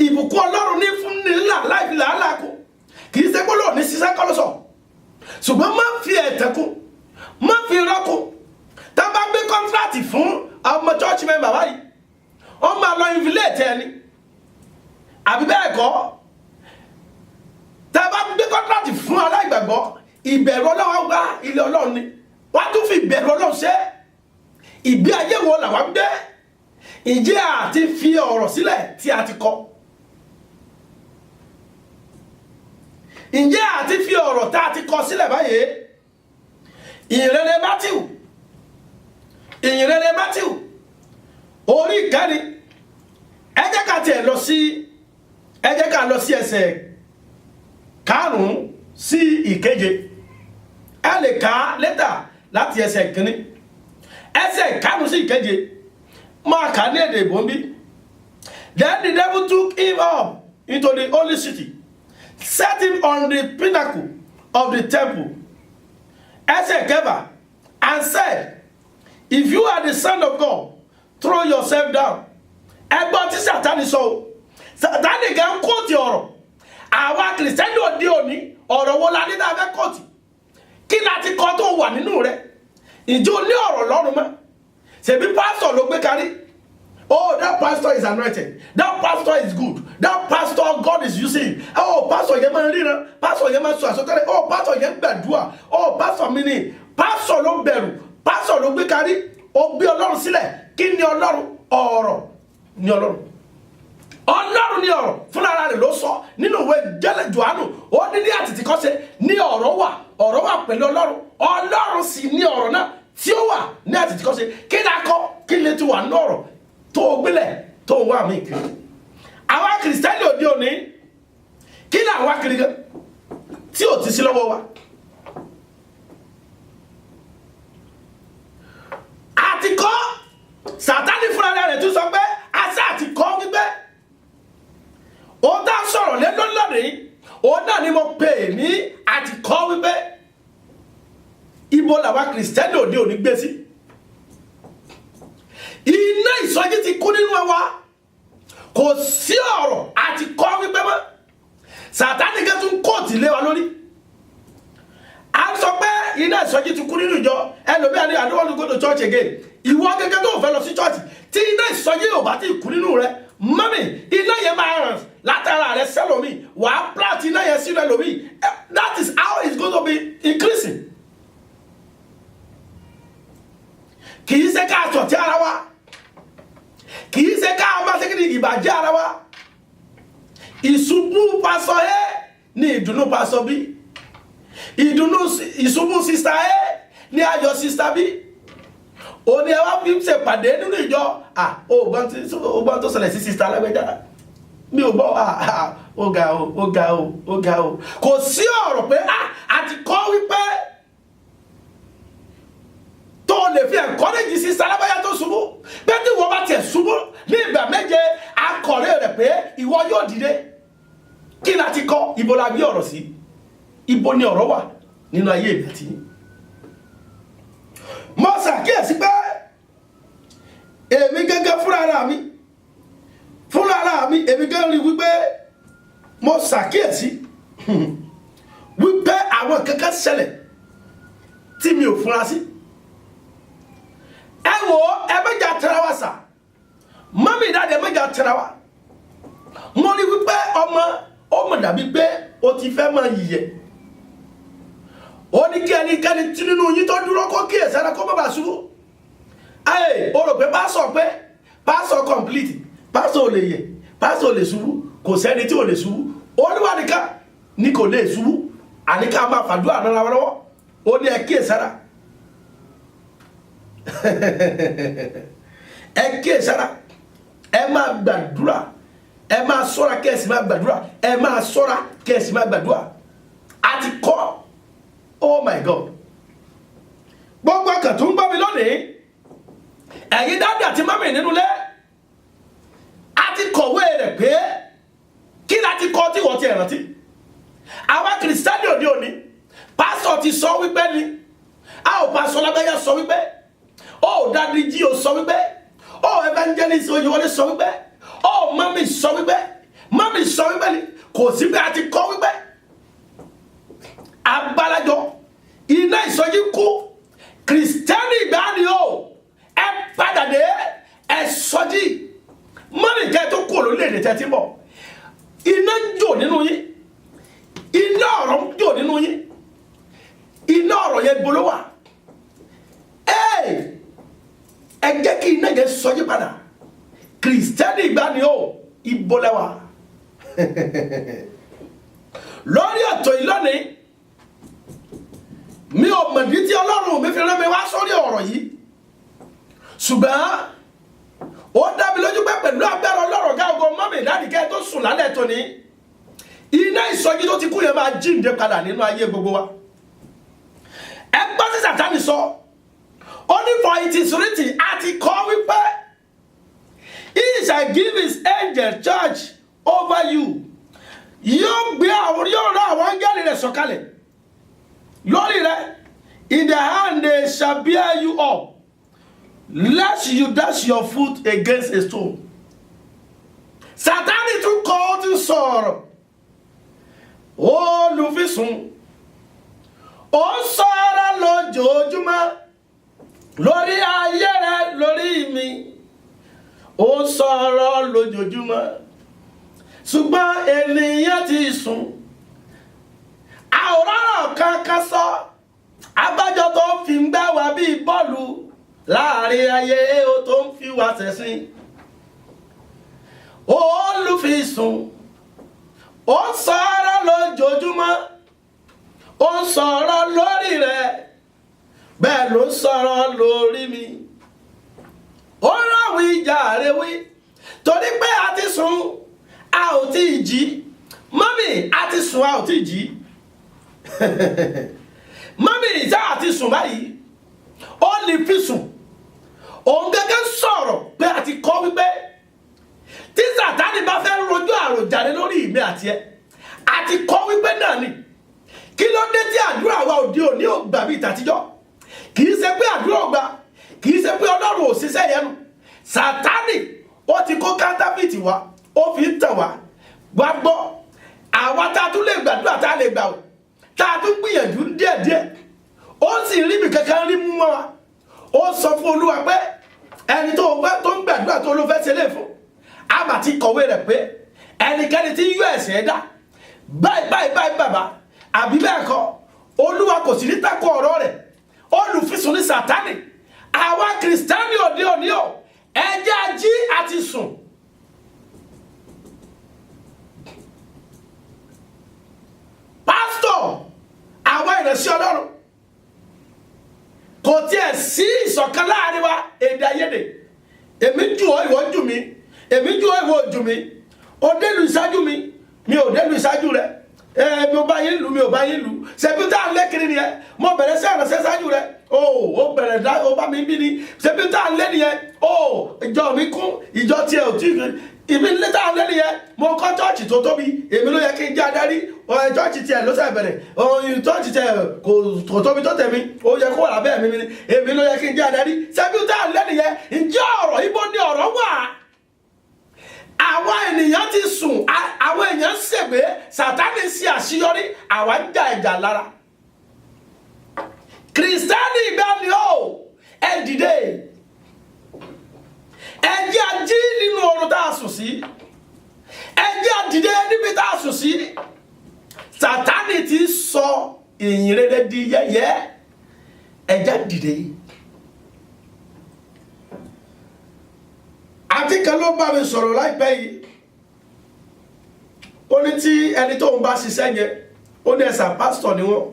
Ìbùkún Ọlọ́run ní fún ní láì fi làálàá kún. Kì í ṣe pé lóò ní ṣiṣẹ́ kọ́ ló sọ. Ṣùgbọ́n má fi ẹ̀tẹ̀ kún, má fi irọ́ kún. Tá a bá gbé kọ́ńtíráàtì fún ọmọ church member báyìí, wọ́n máa lọ invilate ẹni. Àbí bẹ́ẹ̀ kọ́, tá a bá gbé kọ́ńtíráàtì fún aláìgbàgbọ́, ìbẹ̀rù Ọlọ́run wá ilé Ọlọ́run ni. Wọ́n á tún fi ìbẹ̀rù Ọlọ́run ṣe. Ìgbé ayé wo làwọn gbé? Ǹjẹ́ àti fi ọ̀rọ̀ sílẹ̀ tí a ti kọ́? Ǹjẹ́ àti fi ọ̀rọ̀ tá a ti kọ sílẹ̀ báyìí? Ìhìnrere Mátíù orí ìkẹrin, ẹ jẹ́ ká lọ sí ẹsẹ̀ 5 sí 7. Ẹ lè kà lẹ́tà láti ẹsẹ̀ 1, ẹsẹ̀ 5 sí 7. Máa kà ní èdè ìbòmí. Then the devil took him up into the holy city, set him on the pinnacle of the temple, ẹsẹ̀ 7, and said, if you are the son of God, throw yourself down. Ẹgbọ́n tí Sátánì sọ, Sátánì gan kóòtì ọ̀rọ̀. Àwa Kìrìsìtẹ́nì òde òní ọ̀rọ̀ wo la ní tá a fẹ́ kóòtì? Kí la ti kọ́ tó wà nínú rẹ̀? Ǹjẹ́ o ní ọ̀rọ̀ lọ́rùn mọ́? Ṣebí pastor ló gbé kárí? Oh, that pastor is anointed. That pastor is good. That pastor God is using. Oh, pastor yẹn máa ń ríran. Pastor yẹn máa ń sọ àsọtẹ́lẹ̀. Oh, pastor yẹn ń gbàdúrà. Oh, pastor mi ni. Pastor ló bẹ̀rù. Pastor ló gbé kárí. Ó gbé Ọlọ́run sílẹ̀. Kí ni Ọlọ́run? Ọ̀rọ̀ ni Ọlọ́run. Ọlọ́run ni ọ̀rọ̀. Fúnra rẹ̀ ló sọ nínú ìwé Jòhánù. Ó ní àtètèkọ́ṣe ní ọ̀rọ̀ wà. Ọ̀rọ̀ wà pẹ̀lú Ọlọ́run. Ọlọ́run sì ní ọ̀rọ̀ náà tí ó wà ní àtètèkọ́ṣe. Kí ni a kọ́? Kí ni ti wà ní ọ̀rọ̀ tó gbélẹ̀ tó wà mí kiri? Àwa Kìrìsìtẹ́nì òde òní kí ni àwa kiri gan tí ò ti sí lọ́wọ́ wa? Sátánì fúnra rẹ̀ tún sọ pé àṣà àti kọ́ wípé ó dá sọ̀rọ̀ lé lónìí ó náà ni mo pè ní àti kọ́ wípé ibo làwa kìrìsìtẹ́nì òde òní gbé sí. Iná ìsọjí ti kú nínú wa, kò sí ọ̀rọ̀ àti kọ́ wípé mọ́. Sátánì kan tún kóòtù lé wa lórí. A sọ pé iná ìsọjí ti kú nínú ìjọ, ẹlòmíà ní I don't want to go to church again. Ìwọ gẹ́gẹ́ tó fẹ́ lọ sí church tí iná ìsọjí ò bá ti kú nínú rẹ, mọ́mì iná yẹn máa ràn látara rẹ sẹ́lòmí, wàá plant iná yẹn sínú ẹlòmí. That is how it's going to be increasing. Kì í ṣe ká sọ̀tí ara wa, kì í ṣe ká ọba ṣe kí ni ìbàjẹ́ ara wa. Ìṣubú pásọ A ní ìdùnnú pásọ B, ìṣubú sista A ní ayọ̀ sista B. Ó ní ẹ wá fi ṣe pàdé nínú ìjọ ọgbọ́n tó ṣẹlẹ̀ sí sista alágbèjára mi ò gbọ́ ó ga o. Kò sí ọ̀rọ̀ pé àti kọ́ wípé tó lè fi encourage sista alágbèjára tó ṣubú pé tí wọ́n bá tiẹ̀ ṣubú ní ìgbà méje akọ̀rẹ́ rẹ̀ pé ìwọ yóò dìde. Kí la ti kọ́? Ibo la gbé ọ̀rọ̀ sí? Ibo ni ọ̀rọ̀ wà nínú ayé ìgbà tí mo ṣàkíyèsí pé èmi gẹ́gẹ́ fúnra ara mi èmi gẹ́gẹ́ rí wípé mo ṣàkíyèsí wípé àwọn kankan ṣẹlẹ̀ tí mi ò fúnra sí. Ẹ wò ẹ méjà tẹ́ra wa sà, mọ́mí ìdáde méjà tẹ́ra wa. Mo rí wípé ọmọ dàbí pé o ti fẹ́ máa yìyẹ. Ó ní kí ẹnikẹ́ni tí nínú yín tó dúró kó kíyè sára kó má bàa ṣubú. O rò pé pásọ̀ complete, pásọ̀ ò lè yẹ, pásọ̀ ò lè ṣubú, kò sẹ́ni tí ò lè ṣubú. Olúwa nìkan ni kò lè ṣubú, àníká máa fàdúrà náà lọ́wọ́. Ó ní ẹ kíyè sára. Ẹ kíyè sára, ẹ máa gbàdúrà, ẹ máa ṣọ́ra kẹ́sì máa gbàdúrà, ẹ máa ṣọ́ra kẹ́sì máa gbàdúrà. A ti kọ́. Oh my God. Gbogbo ọkàn tó ń gbọ́ mi lónìí, ẹ̀yin dáàdì àti mọ́mì nínú ilé, a ti kọ̀wé rẹ̀ pé kí la ti kọ́ tí wọ́n ti rántí. Àwa kìrìsìtẹ́nì òde òní, pásọ̀ ti sọ wípé ni, a ò pásọ̀ lágbáyà sọ wípé, ó dádì jí o sọ wípé, ó evangelist Oyèwọlé sọ wípé, ó mọ́mì sọ wípé ni, kò sí pé a ti kọ́ wípé. Abalajọ iná ìsọjí kú kìrìsìtẹ́nì ìgbàanì o ẹ padà dé ẹ sọjí mọ́nì jẹ́ tó kú olórílẹ̀-èdè tẹ́tí bọ̀. Iná ń jò nínú yín, iná ọ̀rọ̀ ń jò nínú yín, iná ọ̀rọ̀ yẹn gbolo wà. Ẹ jẹ́ kí iná yẹn sọjí padà. Kìrìsìtẹ́nì ìgbàanì o ìbolẹ́wà lórí ètò ìlọ́ni. Mi ò mọ̀ ní tí Ọlọ́run mi fi rán mi wá sórí ọ̀rọ̀ yìí, ṣùgbọ́n ó dá mi lójú pé pẹ̀lú agbára Ọlọ́run ọ̀gá ògo mọ́mì ìdádìkẹ́ tó sùn lálẹ́ tòní, iná ìsọjí tó ti kú yẹn máa jíǹde padà nínú ayé gbogbo wa. Ẹ gbọ́ sí Sátánì sọ, ó ní for it is written, àti kọ́ wípé he shall give his angel charge over you. Yóò rán àwọn áńgẹ́lì rẹ̀ sọ̀kalẹ̀ lórí rẹ, in their hand they shall bear you up, lest you dash your foot against a stone. Sátánì tún kọ́ ó tún sọ̀rọ̀, olùfisùn ó sọ̀rọ̀ lójoojúmọ́ lórí ayé rẹ lórí mi, ó sọ̀rọ̀ lójoojúmọ́ ṣùgbọ́n ènìyàn ti sùn. Àwòrán kankan sọ abájọ tó ń fi ń gbá wa bíi bọ́ọ̀lù láàrin ayé o tó ń fi wa ṣẹ̀sín. Olùfisùn ó ń sọ̀rọ̀ lójoojúmọ́, ó ń sọ̀rọ̀ lórí rẹ̀, bẹ́ẹ̀ ló ń sọ̀rọ̀ lórí mi. Ó ráwí ìjà rẹ̀ wí torí pé a ti sùn a ò tí ì jí. Mọ́mì a ti sùn a ò tí ì jí. Mọ́mì ìjà àti sùn báyìí, ó lè fi sùn, òun gẹ́gẹ́ sọ̀rọ̀ pé a ti kọ́ wípé tí Sátánì bá fẹ́ rojú àròjàre lórí ìmí àti ẹ a ti kọ́ wípé náà ni kí ló dé tí àdúrà wa òde òní ò gbà bí ìtàtijọ́ kì í ṣe pé àdúrà ò gbà kì í ṣe pé Ọlọ́run ò ṣiṣẹ́ yẹn nu Sátánì ó ti kó counterfeit wá ó fi ń tàn wá gbọ́ àwa tá a tún lè gbàdúrà tá a lè gbà tá a tún gbìyànjú díẹ̀díẹ̀ ó sì rí mi kankan rí mú mọ́ wa ó sọ fún Olúwa pé ẹni tó ń gbàdúrà tó ló fẹ́ ṣe lè fún àmà ti kọ̀wé rẹ̀ pé ẹnikẹ́ni tí yóò ẹ̀sẹ̀ dá báyìí bàbá àbí bẹ́ẹ̀ kọ́ Olúwa kò sì ní tako ọ̀rọ̀ rẹ̀ olùfisùn ní Sátánì àwa kìrìsìtánì òde òní o ẹjẹ́ ají àti sùn pásítọ̀ àwa ìránṣẹ́ Ọlọ́run kò tiẹ̀ sí ìṣọ̀kan láàrin wa èdè àìyedè èmi jù ọ́ ìwọ jù mí èmi jù ọ́ ìwọ jù mí ó délu ìṣáájú mi ò délu ìṣáájú rẹ mi ò bá yín lù mi ò bá yín lù ṣebí tá à ń lé kiri nìyẹn mo bẹ̀rẹ̀ sí àránṣẹ́ ṣáájú rẹ ó bẹ̀rẹ̀ dá ó bá mi bí ni ṣebí tá à ń lé nìyẹn ìjọ mi kún ìjọ tiẹ̀ ò tí ìbí nílé tá à ń lé nìyẹn mo kọ́ chọ́ọ̀chì tó tóbi èmi ló yẹ kí n jẹ́ adarí chọ́ọ̀chì tiẹ̀ ló ṣe bẹ̀rẹ̀ chọ́ọ̀chì tiẹ̀ kò tóbi tó tẹ̀mí ó yẹ kó wà lábẹ́ mi ni èmi ló yẹ kí n jẹ́ adarí ṣebí tá à ń lé nìyẹn ǹjẹ́ ọ̀rọ̀ ibo ni ọ̀rọ̀ wà àwọn ènìyàn ti sùn àwọn èèyàn ṣègbè Sátánì sí àṣeyọrí àwa ń jà ẹ̀jà lára kìrìsìtánì ìgbàanì o ẹ dìde ẹ jẹ́ a jí nínú oorun tá a sùn sí ẹ jẹ́ a dìde níbi tá a sùn sí Sátánì ti sọ ìyìn rere di yẹ̀yẹ́ ẹ jẹ́ a dìde. àti kan ló bá mi sọ̀rọ̀ láìpẹ́ yìí ó ní tí ẹni tó ń bá ṣiṣẹ́ yẹn ó ní ẹ̀sà pásítọ̀ ni wọ́n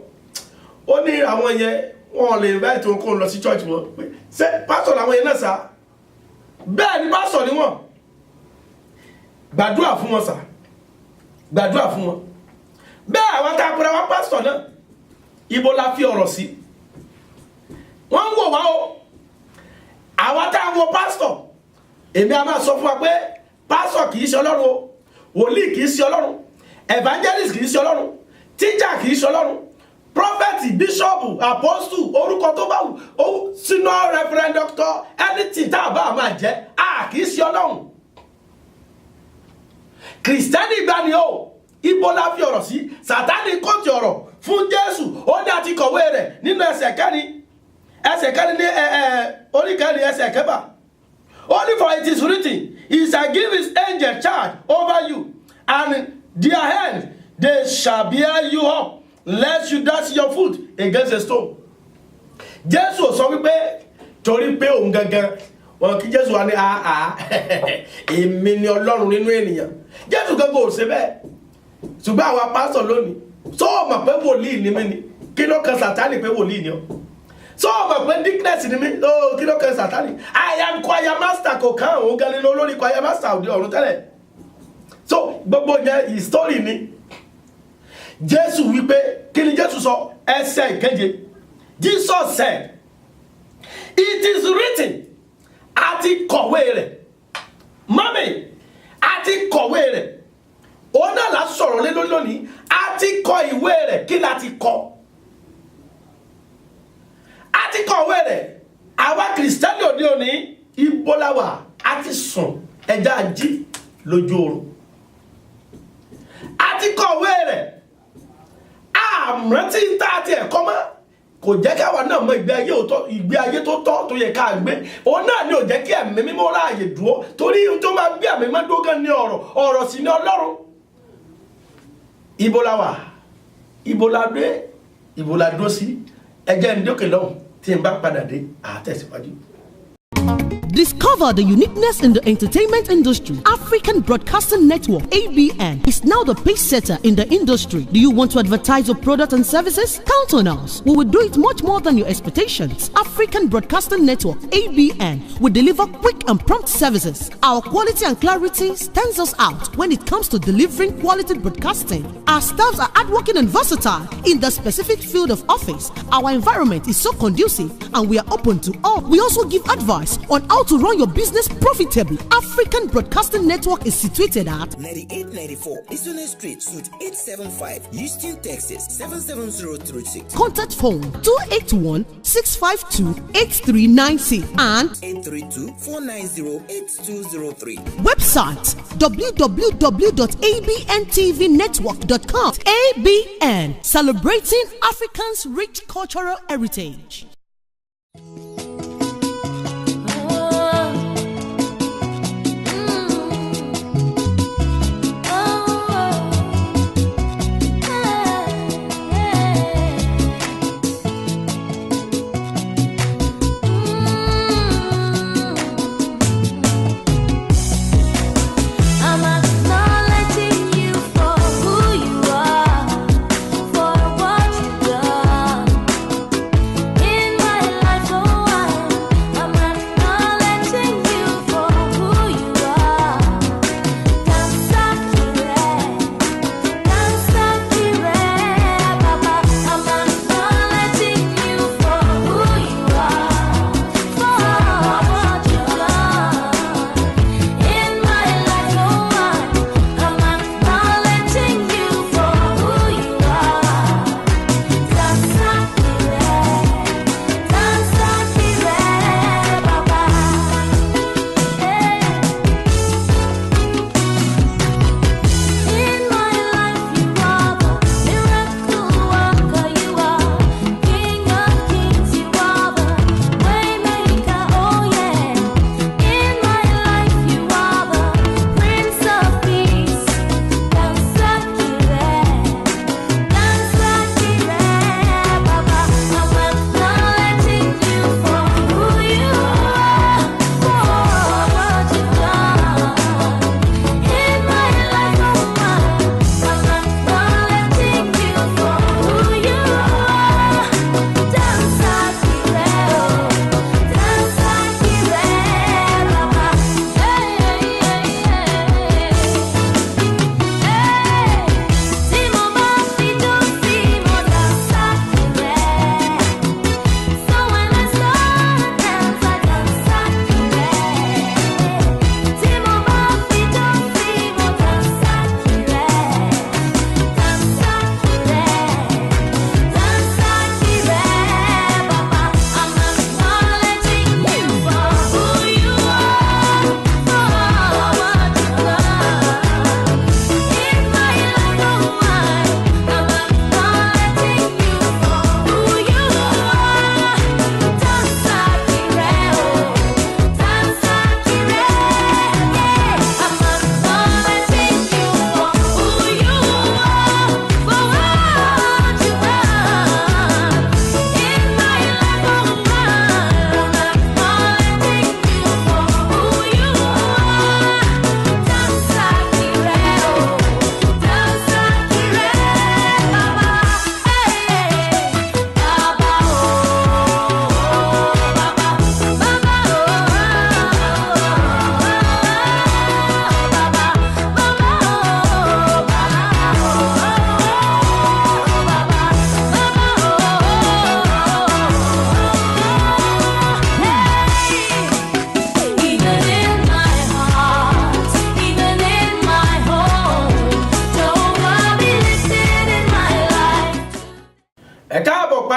ó ní àwọn yẹn wọ́n lè báyìí tó ń kó lọ sí church wọn pé ṣé pásítọ̀ làwọn yẹn náà sá bẹ́ẹ̀ ni pásítọ̀ ni wọ́n gbàdúrà fún wọn sá gbàdúrà fún wọn bẹ́ẹ̀ àwọn tá a pẹ̀lú àwọn pásítọ̀ náà ibo la fi ọ̀rọ̀ sí wọ́n ń wò wá o àwọn tá a wo pásítọ̀ èmi a máa sọ fún wa pé pásọ̀ kìí ṣe Ọlọ́run o wòlíì kìí ṣe Ọlọ́run evangelist kìí ṣe Ọlọ́run teacher kìí ṣe Ọlọ́run prophet bishop apostle orúkọ tó bá wù senior reverend doctor anything tá a bá máa jẹ́ kìí ṣe Ọlọ́run kìrìsìtẹ́nì ìgbàanì o ibo la fi ọ̀rọ̀ sí Sátánì kóòtù ọ̀rọ̀ fún Jésù ó ní àti kọ̀wé rẹ̀ nínú ẹsẹ̀ kẹrin ní orí kẹrin ẹsẹ̀ kẹfà. Only for it is written, he shall give his angel charge over you, and their hands they shall bear you up, lest you dash your foot against a stone. Jésù sọ wípé torí pé òun gangan wọn kí Jésù wá ní èmi ni Ọlọ́run nínú ènìyàn. Jésù gangan ò ṣe bẹ́ẹ̀. Ṣùgbọ́n àwa pásítọ̀ lónìí sọ mọ̀ pé wòlíì ni mí ni kí ló kan Sátánì pé wòlíì ni ọ́. So but dickness ni mi kí ló kan Sátánì I am choir master kò kàn òun gan ni olórí choir master òde ọ̀run tẹ́lẹ̀ so gbogbo yẹn story ni Jésù wípé kí ni Jésù sọ ẹsẹ̀ ìkeje Jesus said it is written àti kọ̀wé rẹ̀ mami àti kọ̀wé rẹ̀ òun náà la sọ̀rọ̀ lé lónìí àti kọ ìwé rẹ̀ kí la ti kọ àti kọ̀wé rẹ̀ àwa kìrìsìtẹ́nì òde òní ibo la wà àti sùn ẹja ají lójú oorun àti kọ̀wé rẹ̀ àmọ́tí ń ta àti ẹ̀kọ́ mọ́ kò jẹ́ káwa náà mọ ìgbé ayé tó tọ́ tó yẹ ká gbé òun náà ni ò jẹ́ kí ẹ̀mí mímọ́ ráàyè dúró torí tó máa gbé ẹ̀mí mímọ́ dúró gan ní ọ̀rọ̀ sí ní Ọlọ́run ibo la wà ibo la dúró sí ẹjẹ́ ń dókè lọ́hùn tí n bá padà dé àtẹ̀síwájú. Discover the uniqueness in the entertainment industry. African Broadcasting Network, ABN, is now the pace setter in the industry. Do you want to advertise your product and services? Count on us. We will do it much more than your expectations. African Broadcasting Network, ABN, will deliver quick and prompt services. Our quality and clarity stands us out when it comes to delivering quality broadcasting. Our staffs are hardworking and versatile in the specific field of office. Our environment is so conducive and we are open to all. We also give advice course on how to run your business profitably. African Broadcasting Network is situated at 9894 Eastern Street, Suite 875, Houston, Texas 77036. Contact phone 281-652-8396 and 832-490-8203. website www.abntvnetwork.com. ABN, celebrating Africans' rich cultural heritage.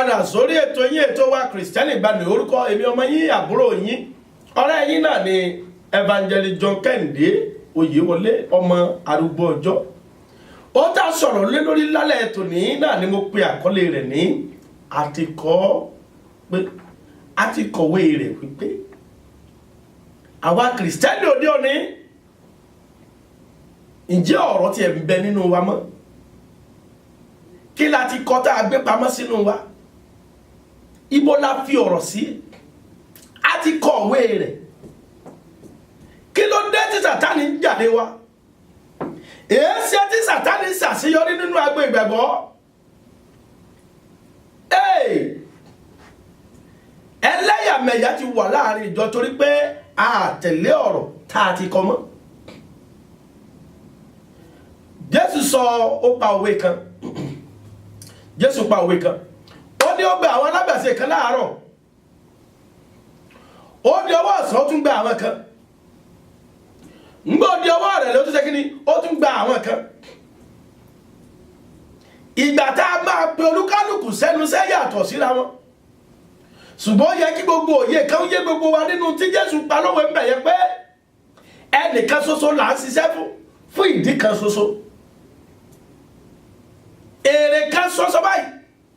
padà sórí ètò yín ètò wa Kristẹni Ìgbàanì orúkọ èmi ọmọ yín àbúrò yín ọ̀rẹ́ yín náà ni Evangelist John Kẹ́hìndé Oyèwọlé ọmọ arúgbó ọjọ́ ó tá sọ̀rọ̀ lé lórí lálẹ́ ètò ní náà ni mo pe àkọlé rẹ̀ ní àti kọ̀wé rẹ̀ wípé àwa Kristẹni òde òní ǹjẹ́ ọ̀rọ̀ tí ẹ̀ ń bẹ nínú wa mọ́ kí la ti kọ́ tá a gbé pamọ́ sínú wa ibo la fi ọ̀rọ̀ sí a ti kọ̀wé rẹ̀ kí ló dé tí Sátánì ń jáde wa èéṣe tí Sátánì ṣàṣeyọrí nínú agbo ìgbàgbọ́ ẹlẹ́yàmẹ̀yà ti wà láàrin ìjọ torí pé a tẹ̀lé ọ̀rọ̀ tá a ti kọ mọ́ Jésù sọ ó pa òwe kan Jésù pa òwe kan ó ní ó gbé àwọn alágbàṣe kan láàárọ̀ ó di ọwọ́ ọ̀sán ó tún gba àwọn kan ńgbọ́ di ọwọ́ rẹ̀ ló tún ṣe kí ni ó tún gba àwọn kan. Ìgbà tá a máa pe olúkálùkù sẹ́nu sẹ́ yàtọ̀ síra wọn ṣùgbọ́n yẹ kí gbogbo òye kan yé gbogbo wa nínú tí Jésù pa lọ́wọ́ ń bẹ̀ yẹ pé ẹnìkan ṣoṣo là ń ṣiṣẹ́ fún ìdí kan ṣoṣo, èrè kan ṣoṣo báyìí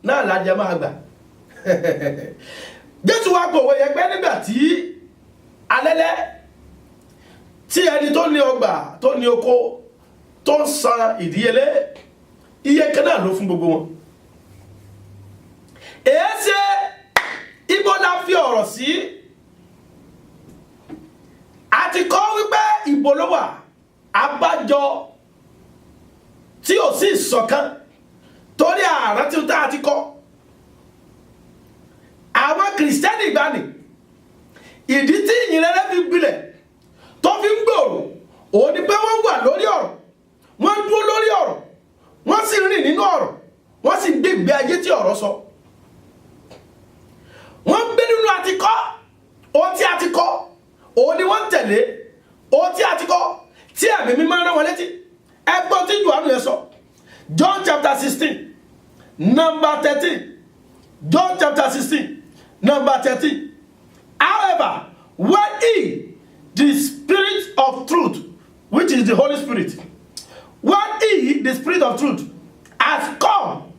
náà lájẹ máa gbà. Jésù wa pòwe yẹ pé nígbà tí alẹ́lẹ́ tí ẹni tó ní ọgbà tó ní oko tó ń san ìdíyelé iye kan náà ló fún gbogbo wọn. Èéṣe ibo la fi ọ̀rọ̀ sí àti kọ́ wípé ìbò ló wà abájọ tí ò sí ìṣọ̀kan torí ààrẹ tí ó tá àti kọ́. Àwọn kìrìsìtẹ́nì ìgbàanì ìdí tí ìyìnrere fi gbilẹ̀ tó fi ń gbòòrò òun ni pé wọ́n wà lórí ọ̀rọ̀, wọ́n dúró lórí ọ̀rọ̀, wọ́n sì rìn nínú ọ̀rọ̀, wọ́n sì gbé ìgbé ayé tí ọ̀rọ̀ sọ. Wọ́n ń gbé nínú àtikọ́ ohun tí a ti kọ́, òun ni wọ́n ń tẹ̀lé ohun tí a ti kọ́ tí ẹ̀mí mímọ́ rán wọn létí. Ẹgbọ́n tí Jòhánù yẹn sọ John chapter 16 number 13. John chapter 16 number 13. However, when he, the Spirit of truth, which is the Holy Spirit, when he, the Spirit of truth, has come,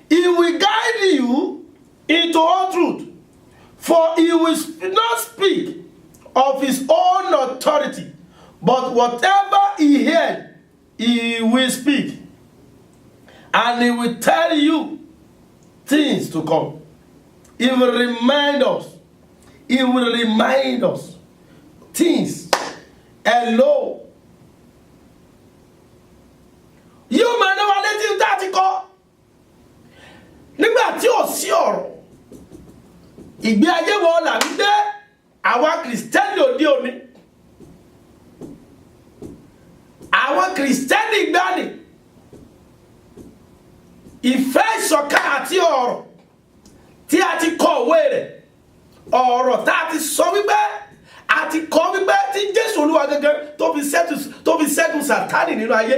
he will guide you into all truth. For he will not speak of his own authority, but whatever he heard, he will speak. And he will tell you things to come. He will remind us. He will remind us things. Hello. Yóò máa náwó létí ń tá ti kọ́. Nígbà tí ò sí ọ̀rọ̀. Ìgbé ayé wọn là ń gbé àwa Kìrìsìtẹ́nì òde òní. Àwọn Kìrìsìtẹ́nì ìgbàanì. Ìfẹ́ ìṣọ̀kan àti ọ̀rọ̀ tí a ti kọ òwe rẹ̀, ọ̀rọ̀ tá a ti sọ wípé a ti kọ wípé tí Jésù Olúwa gẹ́gẹ́ tó fi ṣẹ́gun Sátánì nínú ayé.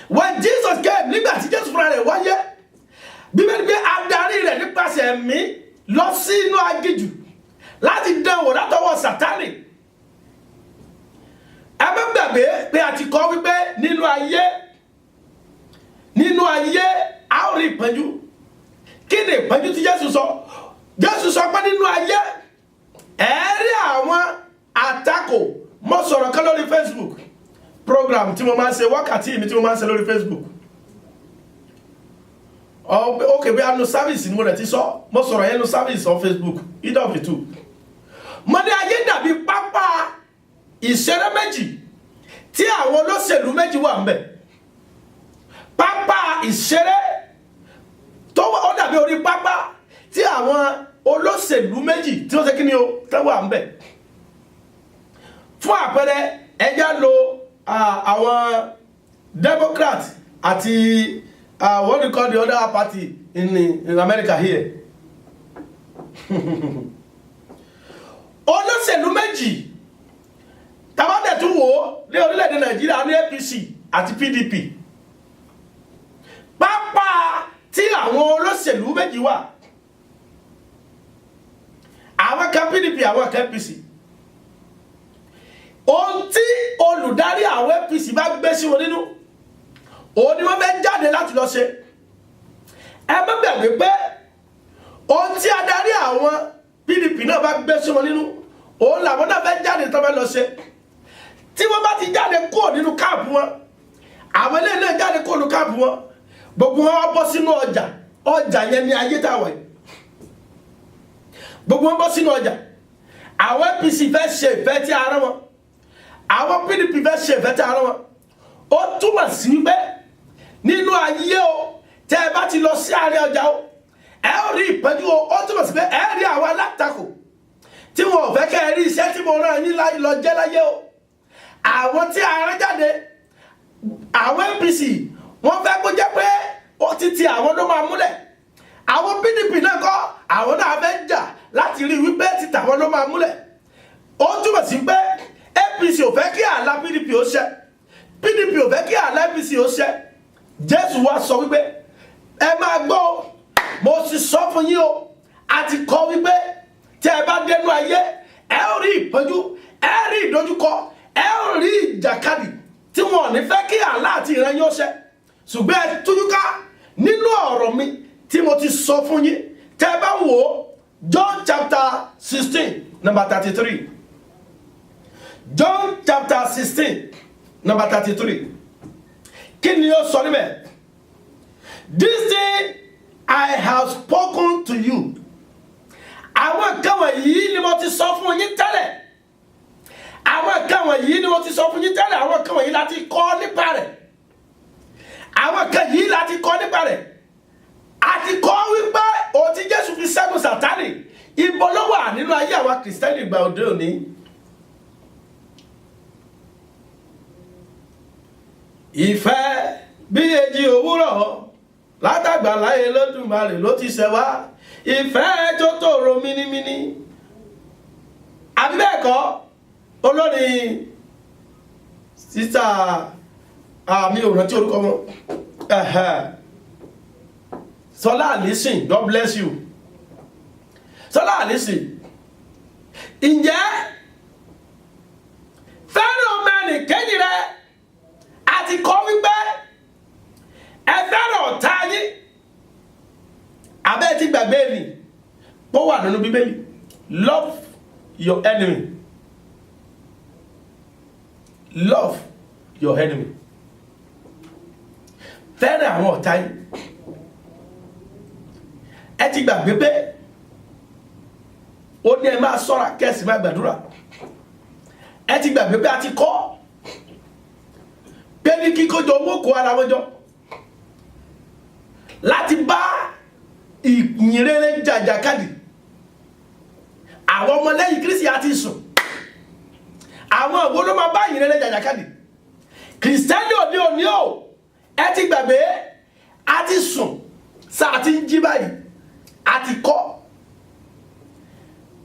When Jesus came, nígbà tí Jésù fúnra rẹ̀ wáyé, Bíbélì pé adarí rẹ̀ nípasẹ̀ ẹ̀mí lọ sí inú aginjù láti dán wò látọwọ́ Sátánì. Ẹ má gbàgbé pé a ti kọ wípé nínú ayé a ó rí ìpọ́njú. Kí ni ìpọ́njú tí Jésù sọ? Jésù sọ pé nínú ayé ẹ rí àwọn àtakò. Mo sọ̀rọ̀ kan lórí Facebook program tí mo máa ń ṣe, wákàtí mi tí mo máa ń ṣe lórí Facebook. Okay, bí a nu service ni mo rẹ̀ ti sọ. Mo sọ̀rọ̀ yẹn nu service on Facebook, either of the two. Mo ní ayé dàbí pápá ìṣeré méjì tí àwọn olóṣèlú méjì wà ńbẹ̀. Pápá ìṣeré tó ó dàbí orí pápá tí àwọn olóṣèlú méjì tí ó ṣe kí ni o tó wà ńbẹ̀. Fún àpẹẹrẹ ẹjá lo àwọn Democrat àti what do you call the other party in America here? Olóṣèlú méjì tàbádẹ̀ tún wò ní orílẹ̀-èdè Nàìjíríà ní APC àti PDP. Pápá tí àwọn olóṣèlú méjì wà, àwọn kan PDP, àwọn kan APC. Ohun tí olùdarí àwọn APC bá gbé sí wọn nínú, òun ni wọ́n fẹ́ jáde láti lọ ṣe. Ẹ má gbàgbé pé ohun tí adarí àwọn PDP náà bá gbé sí wọn nínú, òun làwọn náà fẹ́ jáde tó fẹ́ lọ ṣe. Tí wọ́n bá ti jáde kúrò nínú káàpù wọn, àwọn ilé náà jáde kúrò nínú káàpù wọn, gbogbo wọn wá bọ́ sínú ọjà yẹn ní ayé tá a wà yìí. Gbogbo wọn bọ́ sínú ọjà. Àwọn APC fẹ́ ṣe ìfẹ́ tí ara wọn, àwọn PDP fẹ́ ṣe ìfẹ́ tí ara wọn. Ó túmọ̀ sí wípé nínú ayé o tẹ́ ẹ bá ti lọ sí àárín ọjà o, ẹ ó rí ìpẹ́jú o. Ó túmọ̀ sí pé ẹ rí àwọn alátakò tí wọn ò fẹ́ kẹ́ ẹ rí iṣẹ́ tí mo rán yín lọ jẹ́ láyé o. Àwọn tí ara jáde, àwọn APC wọ́n fẹ́ kó jẹ́ pé ó ti ti àwọn ló máa múlẹ̀. Àwọn PDP náà kọ́, àwọn náà fẹ́ jà láti rí wípé ti tàwọn ló máa múlẹ̀. ó túmọ̀ sí pé APC ò fẹ́ kí àlá PDP ó ṣẹ, PDP ò fẹ́ kí àlá APC ó ṣẹ. Jésù wá sọ wípé ẹ máa gbọ́, mo sì sọ fún yín o, àti kọ́ wípé tí ẹ bá dénú ayé ẹ ó rí ìpọ́njú, ẹ rí ìdojúkọ, ẹ ó rí ìjàkadì tí wọn ò ní fẹ́ kí àlá àti ìran yín ó ṣẹ. Ṣùgbọ́n ẹ tújúká nínú ọ̀rọ̀ mi tí mo ti sọ fún yín. Tẹ́ ẹ bá wò ó, John chapter 16 number 33. John chapter 16 number 33. Kí ni ó sọ níbẹ̀? This thing I have spoken to you. Àwọn nǹkan wọ̀nyí ni mo ti sọ fún yín tẹ́lẹ̀. Àwọn nǹkan wọ̀nyí ni mo ti sọ fún yín tẹ́lẹ̀. Àwọn nǹkan wọ̀nyí láti kọ́ nípa rẹ̀. Àwọn nǹkan yìí láti kọ́ nípa rẹ̀. Àti kọ́ wípé ohun tí Jésù fi ṣẹ́gun Sátánì ibo ló wà nínú ayé àwa Kìrìsìtẹ́nì ìgbà òde òní. Ìfẹ́ bí èjì òwúrọ̀ látàgbà láyé lódùmarè ló ti ṣẹ̀ wá. Ìfẹ́ tó tòrò mínímíní. Àbí bẹ́ẹ̀ kọ́, olórin sísá mi ò rántí orúkọ wọn. Sọlá Allyson, God bless you. Sọlá Allyson. Ǹjẹ́ fẹ́ràn ọmọ ẹnì kejì rẹ̀ àti kọ́ wípé ẹ fẹ́ràn ọ̀tá yín? Abẹ́ ti gbàgbé ni bó wà nínú Bíbélì. Love your enemy. Love your enemy. Fẹ́ràn àwọn ọ̀tá yín. Ẹ ti gbàgbé pé ó ní ẹ máa ṣọ́ra kẹ́sì máa gbàdúrà. Ẹ ti gbàgbé pé a ti kọ́ pé ní kíkójọ owó kó ara wọn jọ láti bá ìyìnrere jàjàkadì. Àwọn ọmọlẹ́yìn Kristi àti sùn. Àwọn ìwọ ló máa bá ìyìnrere jàjàkadì. Kìrìsìtẹ́nì òde òní o, ẹ ti gbàgbé a ti sùn sáà ti ń jí báyìí. Àti kọ́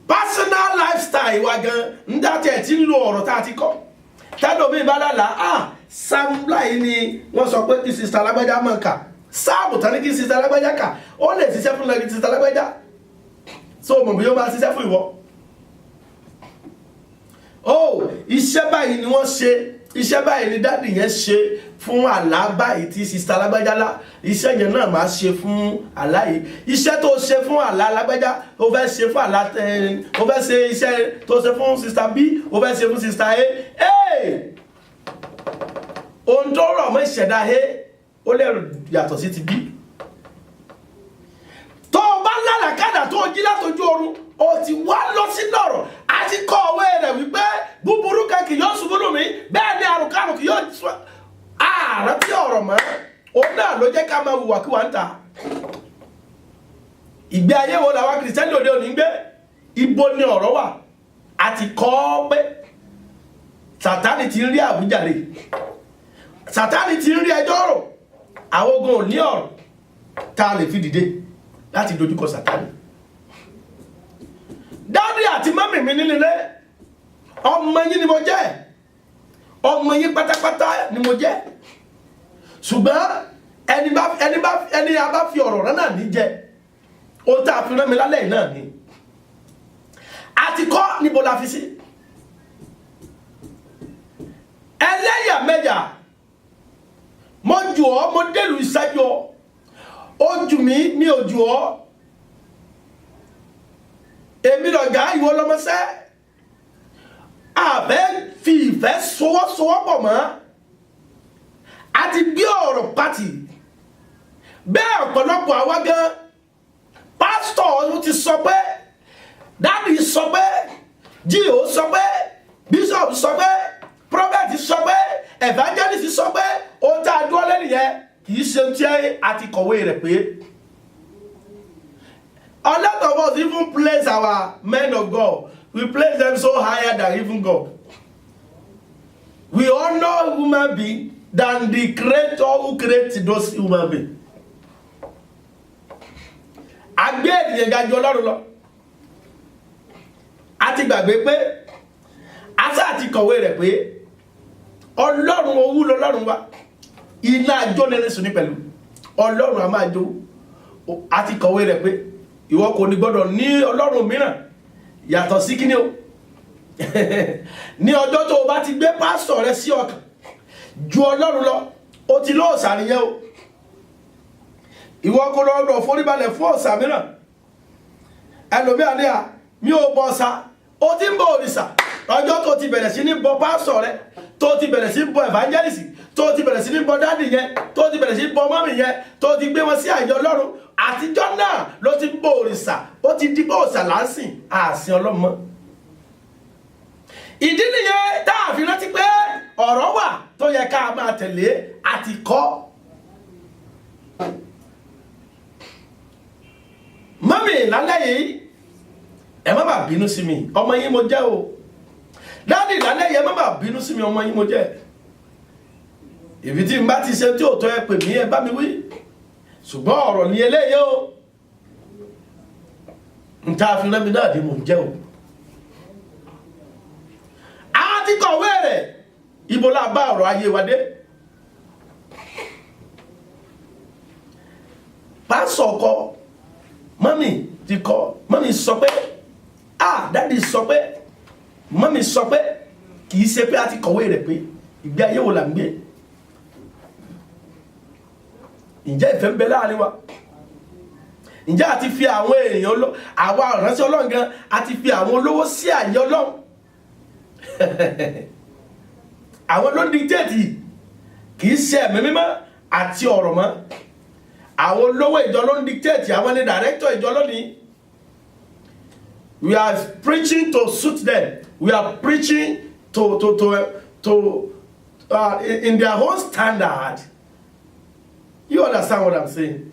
personal lifestyle wa gan nígbà tí ẹ ti ń lo ọ̀rọ̀ tá a ti kọ́. Tẹ́lẹ̀ omi ìbálàlà Sam láì ni wọ́n sọ pé kí sista alágbájá máa kà. Sáàmù tán ní kí sista alágbájá kà. Ó lè ṣiṣẹ́ fún lẹ́yìn sista alágbájá. So mọ̀ bí ó máa ṣiṣẹ́ fún ìwọ. Iṣẹ́ báyìí ni wọ́n ṣe. Iṣẹ́ báyìí ni dáàdì yẹn ṣe fún àlá báyìí tí sista alágbájá lá. Iṣẹ́ yẹn náà máa ṣe fún àlá yìí. Iṣẹ́ tó ṣe fún àlá alágbájá ó fẹ́ ṣe fún àlá ó fẹ́ ṣe iṣẹ́ tó ṣe fún sista B ó fẹ́ ṣe fún sista A. Ohun tó rọ̀ mọ́ ìṣẹ̀dá A ó lè yàtọ̀ sí ti B. Tó o bá lálàkàdà tó o jí látọjú oorun o ti wá lọ sí lọ́rọ̀ àti kọ́ ọ̀wé rẹ̀ wípé búburú kan kì yóò ṣubú lù mí bẹ́ẹ̀ ni àrùnkárùn kì yóò sọ ààrẹ tí ọ̀rọ̀ mọ́ òun náà ló jẹ́ ká máa hùwàkíwà ń ta. Ìgbé ayé wo làwọn Kìrìsìtẹ́nì òde òní ń gbé? Ibo ni ọ̀rọ̀ wà? Àti kọ́ pé Sátánì ti ń rí àwíjàre, Sátánì ti ń rí ẹjọ́ rò. Àwọn ogun ò ní ọ̀rọ̀ tá a lè fi dìde láti dojúkọ Sátánì. Dáàdì àti mọ́mì mi nílé ọmọ yín ni mo jẹ́, ọmọ yín pátápátá ni mo jẹ́. Ṣùgbọ́n ẹni a bá fi ọ̀rọ̀ rán náà ní jẹ ohun tá a fi rán mi lálẹ́ yìí náà ni. Àti kọ́ níbo la fi sí. Ẹlẹ́yàmẹ̀yà mo jù ọ́, mo délùú ìṣáájú ọ́, ó jù mí mi ò jù ọ́. Èmi lọ̀gá ìwọ lọ́mọṣẹ́. Àbẹ́ fi ìfẹ́ sowọ́sowọ́pọ̀ mọ́. A ti gbé ọ̀rọ̀ pàtì. Bẹ́ẹ̀ ọ̀pọ̀lọpọ̀ àwa gan. Pásítọ̀ ló ti sọ pé, dáàbì sọ pé, G.O. sọ pé, Bíṣọ̀pù sọ pé, Prọfẹ̀tì sọ pé, Evangelist sọ pé, ohun tá a dúró lẹ́nu yẹn kì í ṣe tí a ti kọ̀wé rẹ̀ pé. A lot of us even place our men of God. We place them so higher than even God. We honor human beings than the creator who created those human beings. Àgbé ènìyàn ga jù Ọlọ́run lọ. A ti gbàgbé pé asá àti kọ̀wé rẹ̀ pé ọlọ́run owú lọ́lọ́run wa iná ajó nínú sùn ní pẹ̀lú ọlọ́run a máa jó àti kọ̀wé rẹ̀ pé ìwọ kò ní gbọ́dọ̀ ní ọlọ́run mìíràn yàtọ̀ sí kíní o ní ọjọ́ tó o bá ti gbé pásítọ̀ rẹ sí ọkàn ju ọlọ́run lọ o ti lọ òòṣà nìyẹn o ìwọ kò lọ́dọ̀ foríbalẹ̀ fún òòṣà mìíràn ẹlòmíà ní à mi ò bọ òòṣà o ti ń bọ òrìṣà ọjọ́ tó ti bẹ̀rẹ̀ sí ní bọ pásítọ̀ rẹ tó ti bẹ̀rẹ̀ sí bọ evangelist tó ti bẹ̀rẹ̀ sí ní bọ dáàdì yẹn tó ti bẹ̀rẹ̀ sí bọ mọ́mì yẹn tó ti gbé wọn sí àyè ọlọ́run àtijọ́ náà ló ti bọ òrìṣà ó ti di bọ òòṣà láǹsìn àsìn ọlọ́mọ ìdí nìyẹn tá a fi rántí pé ọ̀rọ̀ wà tó yẹ ká máa tẹ̀lé àti kọ́ mọ́mì lálẹ́ yìí ẹ má bàa bínú sí mi ọmọ yín mo jẹ́ o dáàdì lálẹ́ yìí ẹ má bàa bínú sí mi ọmọ yín mo jẹ́ ìbí tí n bá ti ṣe tí ò tọ́ ẹ pè mí ẹ bá mi wí ṣùgbọ́n ọ̀rọ̀ ní eléyìí o n ta fi rẹ́mi náà ni mò ń jẹ́ o a ti kọ̀wé rẹ̀ ibo la bá ọ̀rọ̀ ayé wa dé pásọ̀ kọ mọ́mì ti kọ mọ́mì sọ pé dáàdì sọ pé mọ́mì sọ pé kìí ṣe pé a ti kọ̀wé rẹ̀ pé ìgbé ayé wo là ń gbé ǹjẹ́ ìfẹ́ ń bẹ láàrin wa ǹjẹ́ a ti fi àwọn èèyàn àwa ìránṣẹ́ ọlọ́run gan a ti fi àwọn olówó sí àyè ọlọ́run àwọn ló ń dictate kìí ṣe ẹ̀mí mímọ́ àti ọ̀rọ̀ mọ́ àwọn olówó ìjọ ló ń dictate àwọn ní director ìjọ lónìí we are preaching to suit them we are preaching in their own standard. You understand what I'm saying?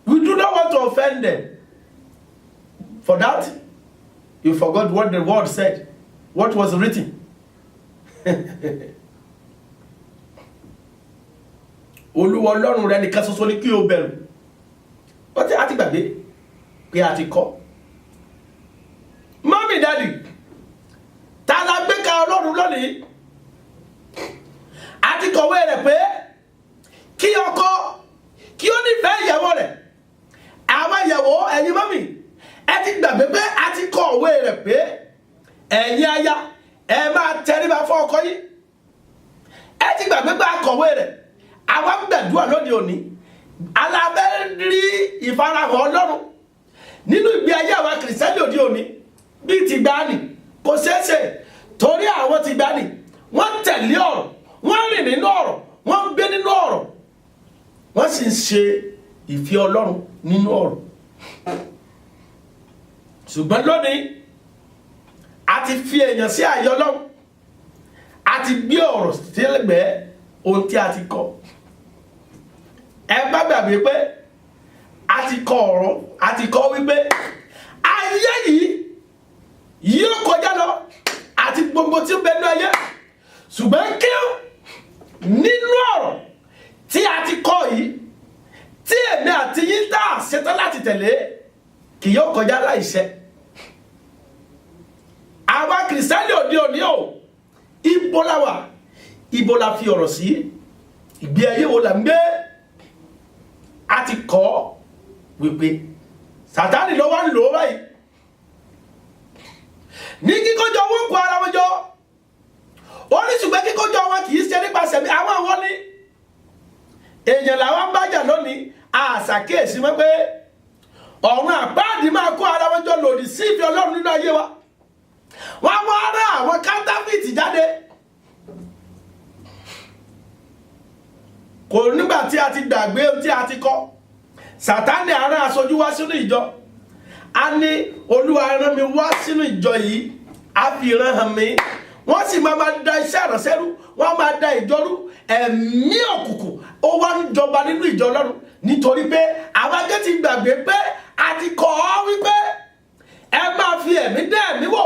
We do not want to offend them. For that, you forgot what the word said, what was written. Olúwa Ọlọ́run rẹ nìkan ṣoṣo ni kí o bẹ̀rù. Ó ti àti gbàgbé pé a ti kọ́. Mọ́mì dádì, ta la gbé ka Ọlọ́run lónìí? A ti kọ̀wé rẹ̀ pé kí ọkọ kí ó nífẹ̀ẹ́ ìyàwó rẹ̀. Àwọn ìyàwó ẹ̀yin mọ́mì ẹ ti gbàgbé pé a ti kọ̀wé rẹ̀ pé ẹ̀yin aya ẹ máa tẹríba fún ọkọ yín. Ẹ ti gbàgbé pé a kọ̀wé rẹ̀. Àwọn gbàdúrà lóde òní alábẹ́ rí ìfarahàn Ọlọ́run nínú ìgbé ayé àwọn kìrìsìtẹ́nì òde òní bíi ti gbani kò ṣeéṣe torí àwọn ti gbani wọ́n tẹ̀lé ọ̀rọ̀ wọ́n rìn nínú ọ̀rọ̀ wọ́n ń gbé nínú ọ̀rọ̀ wọ́n sì ń ṣe ìfẹ́ Ọlọ́run nínú ọ̀rọ̀ ṣùgbọ́n lónìí a ti fi èèyàn sí àyè Ọlọ́run a ti gbé ọ̀rọ̀ sílẹ̀gbẹ́ ohun tí a ti kọ́ ẹ bá gbàgbé pé a ti kọ ọ̀rọ̀ a ti kọ́ wípé ayé yìí yóò kọjá lọ àti gbogbo tí ó bẹ ní ayé ṣùgbọ́n kí nínú ọ̀rọ̀ tí a ti kọ́ yìí tí èmi àti yín tá a ṣetán láti tẹ̀lé kì yóò kọjá láìṣẹ àwa kìrìsìtẹ́nì òde òní o ibo la wà ibo la fi ọ̀rọ̀ sí ìgbé ayé wo la ń gbé a ti kọ́ wípé Sátánì ló wá ń lò ó báyìí ní kíkójọ owó kó ara wọn jọ ó ní ṣùgbọ́n kíkójọ wọn kì í ṣe nípasẹ̀ bí àwọn àwọn ní èèyàn làwọn bájà lónìí àṣàkíyèsí wọn pé ọ̀run àpáàdì máa kó ara wọn jọ lòdì sí ìfẹ́ Ọlọ́run nínú ayé wa wọ́n mú ara àwọn counterfeit jáde kò nígbà tí a ti gbàgbé tí a ti kọ́ Sátánì arán aṣojú wá sínú ìjọ a ní Olúwa rán mi wá sínú ìjọ yìí a fi rán hàn mi wọ́n sì máa da iṣẹ́ ìránṣẹ́ rú wọ́n máa da ìjọ rú ẹ̀mí òkùnkùn ó wá ń jọba nínú ìjọ Ọlọ́run nítorí pé àwọn agé ti gbàgbé pé a ti kọ́ ọ wípé ẹ máa fi ẹ̀mí dé ẹ̀mí wò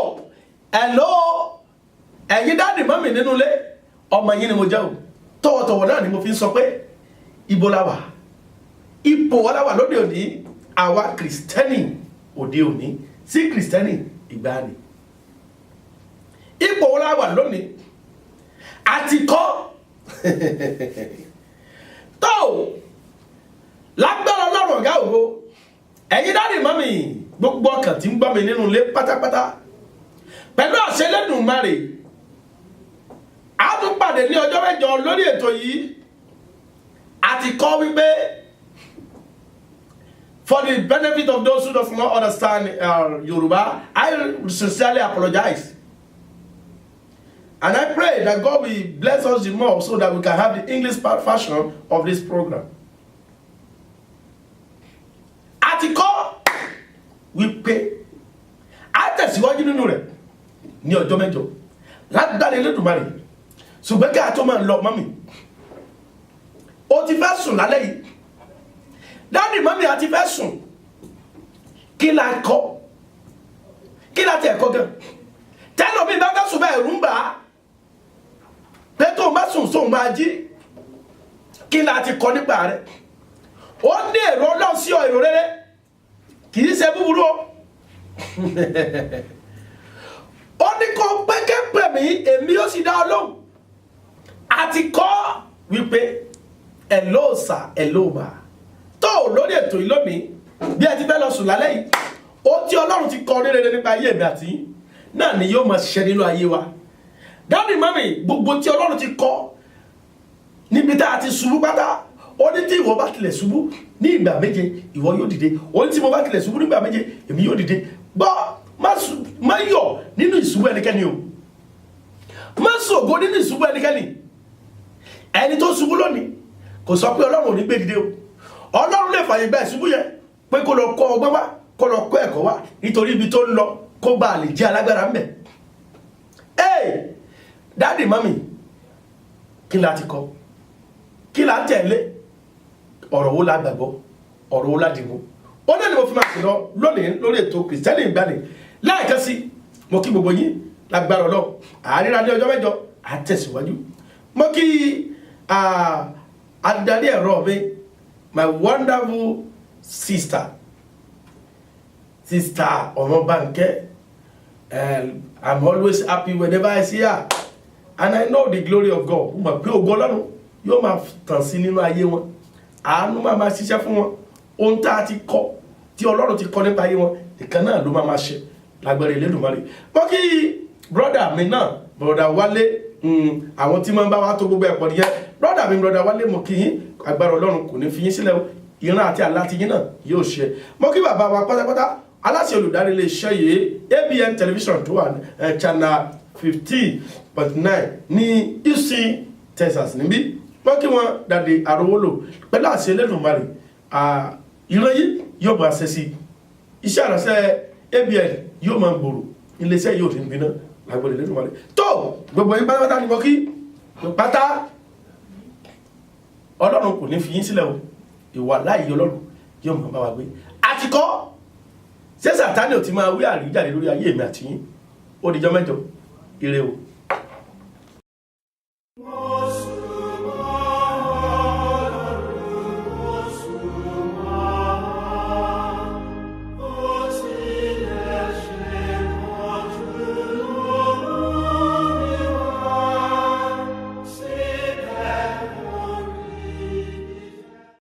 ẹ̀yin dáàdì mọ́mì nínú ilé ọmọ yín ni mo jẹ́ o tọwọ́tọwọ́ náà ni mo fi ń sọ pé ibo la wà ipò wa la wà lóde òní àwa kìrìsìtẹ́nì òde òní sí kìrìsìtẹ́nì ìgbàanì ipò wo la wà lónìí àti kọ́ tó lágbára Ọlọ́run ọ̀gá ògo ẹ̀yin dáàdì mọ́mì gbogbo ọkàn tí ń gbọ́ mi nínú ilé pátápátá pẹ̀lú àṣẹ Elédùmarè a tún pàdé ní ọjọ́ mẹ́jọ lórí ètò yìí àti kọ́ wípé for the benefit of those who do not understand Yoruba, I sincerely apologize. And I pray that God will bless us the more so that we can have the English version of this program. Àtikọ́ wípé a tẹ̀síwájú nínú rẹ̀ ní ọjọ́ mẹ́jọ lágbára Elédùmarè ṣùgbọ́n kí a tó máa lọ mọ́mì ó ti fẹ́ sùn lálẹ́ yìí dáàdì mọ́mì a ti fẹ́ sùn kí la kọ́ kí la tẹ̀ kọ́ gan tẹ́lọ̀ mi bá fẹ́ sùn bẹ́ẹ̀ rú ń bà á pé tó bá sùn sóun máa jí kí la ti kọ́ nípa rẹ̀ ó ní èrò Ọlọ́run sí ọ èrò rere kì í ṣe búburú o ó ní kó pẹ́kẹ́pẹ́ mi èmi ó sì dá ọ lóhùn àti kọ́ wípé hello sir hello ma tó lórí ètò yìí lónìí bí ẹ ti fẹ́ lọ sùn lálẹ́ yìí ó tí Ọlọ́run ti kọ́ ní rere nípa ayé mi àti náà ni yóò máa ṣiṣẹ́ nínú ayé wa dáàdì mọ́mì gbogbo tí Ọlọ́run ti kọ́ níbi tá a ti ṣubú pátá ó ní tí ìwọ bá tilẹ̀ ṣubú ní ìgbà méje ìwọ yóò dìde ó ní tí mo bá tilẹ̀ ṣubú ní ìgbà méje èmi yóò dìde gbọ́ má yọ̀ nínú ìṣubú ẹnikẹ́ni o má ṣògo nínú ìṣubú ẹnikẹ́ni ẹni tó ṣubú lónìí kò sọ pé Ọlọ́run ò ní gbé dìde o Ọlọ́run lè fàyè gba ìṣubú yẹn pé kó lọ kọ́ ọgbọ́n wá kó lọ kọ́ ẹ̀kọ́ wá nítorí ibi tó ń lọ kó bá lè jẹ́ alágbára ń bẹ̀. Dáàdì mọ́mì kí la ti kọ́ kí la tẹ̀lé ọ̀rọ̀ wo la gbàgbọ́ ọ̀rọ̀ wo la dìbò ó náà ni mo fi máa ṣe lọ lónìí lórí ètò Kristẹni Ìgbàanì láìka sí mo kí gbogbo yín lágbára Ọlọ́run àríra ní ọjọ́ mẹ́jọ àtẹ̀síwájú mo kí adarí ẹ̀rọ mi my wonderful sister Omobanke. I'm always happy whenever I see her and I know the glory of God. Mo mọ̀ pé ògo Ọlọ́run yóò máa tàn sí nínú ayé wọn àánú máa ṣiṣẹ́ fún wọn ohun tá a ti kọ́ tí Ọlọ́run ti kọ́ nípa ayé wọn nìkan náà ló máa ṣe lágbára Elédùmarè. Mo kí brother mi náà brother Wálé àwọn tí máa ń bá wa tó gbogbo ẹ̀pọ̀ nìyẹn brother mi brother Wálé mo kí yín agbára Ọlọ́run kò ní fi yín sílẹ̀ o ìran àti àlá ti yín náà yóò ṣe. Mo kí bàbá wa pátápátá aláṣẹ olùdarí ilé iṣẹ́ yìí ABN television tó wà channel 15.9 ní Houston Texas níbí wọ́n kí wọ́n dàdé àrówólò pẹ̀lú àṣẹ Elédùmarè ìran yìí yóò máa ṣe sí iṣẹ́ àránṣẹ́ ABN yóò máa gbòòrò iléeṣẹ́ yóò ti ń gbiná lágbèrè Elédùmarè tó gbogbo yín pátápátá ni mo kí pátá Ọlọ́run kò ní fi yín sílẹ̀ o ìwà láàyè Ọlọ́run yóò máa bá wa gbé àtikọ́ ṣé Sátánì ò ti máa wí àríjáde lórí ayé mi àti yín ó dijọ́ mẹ́jọ ire o.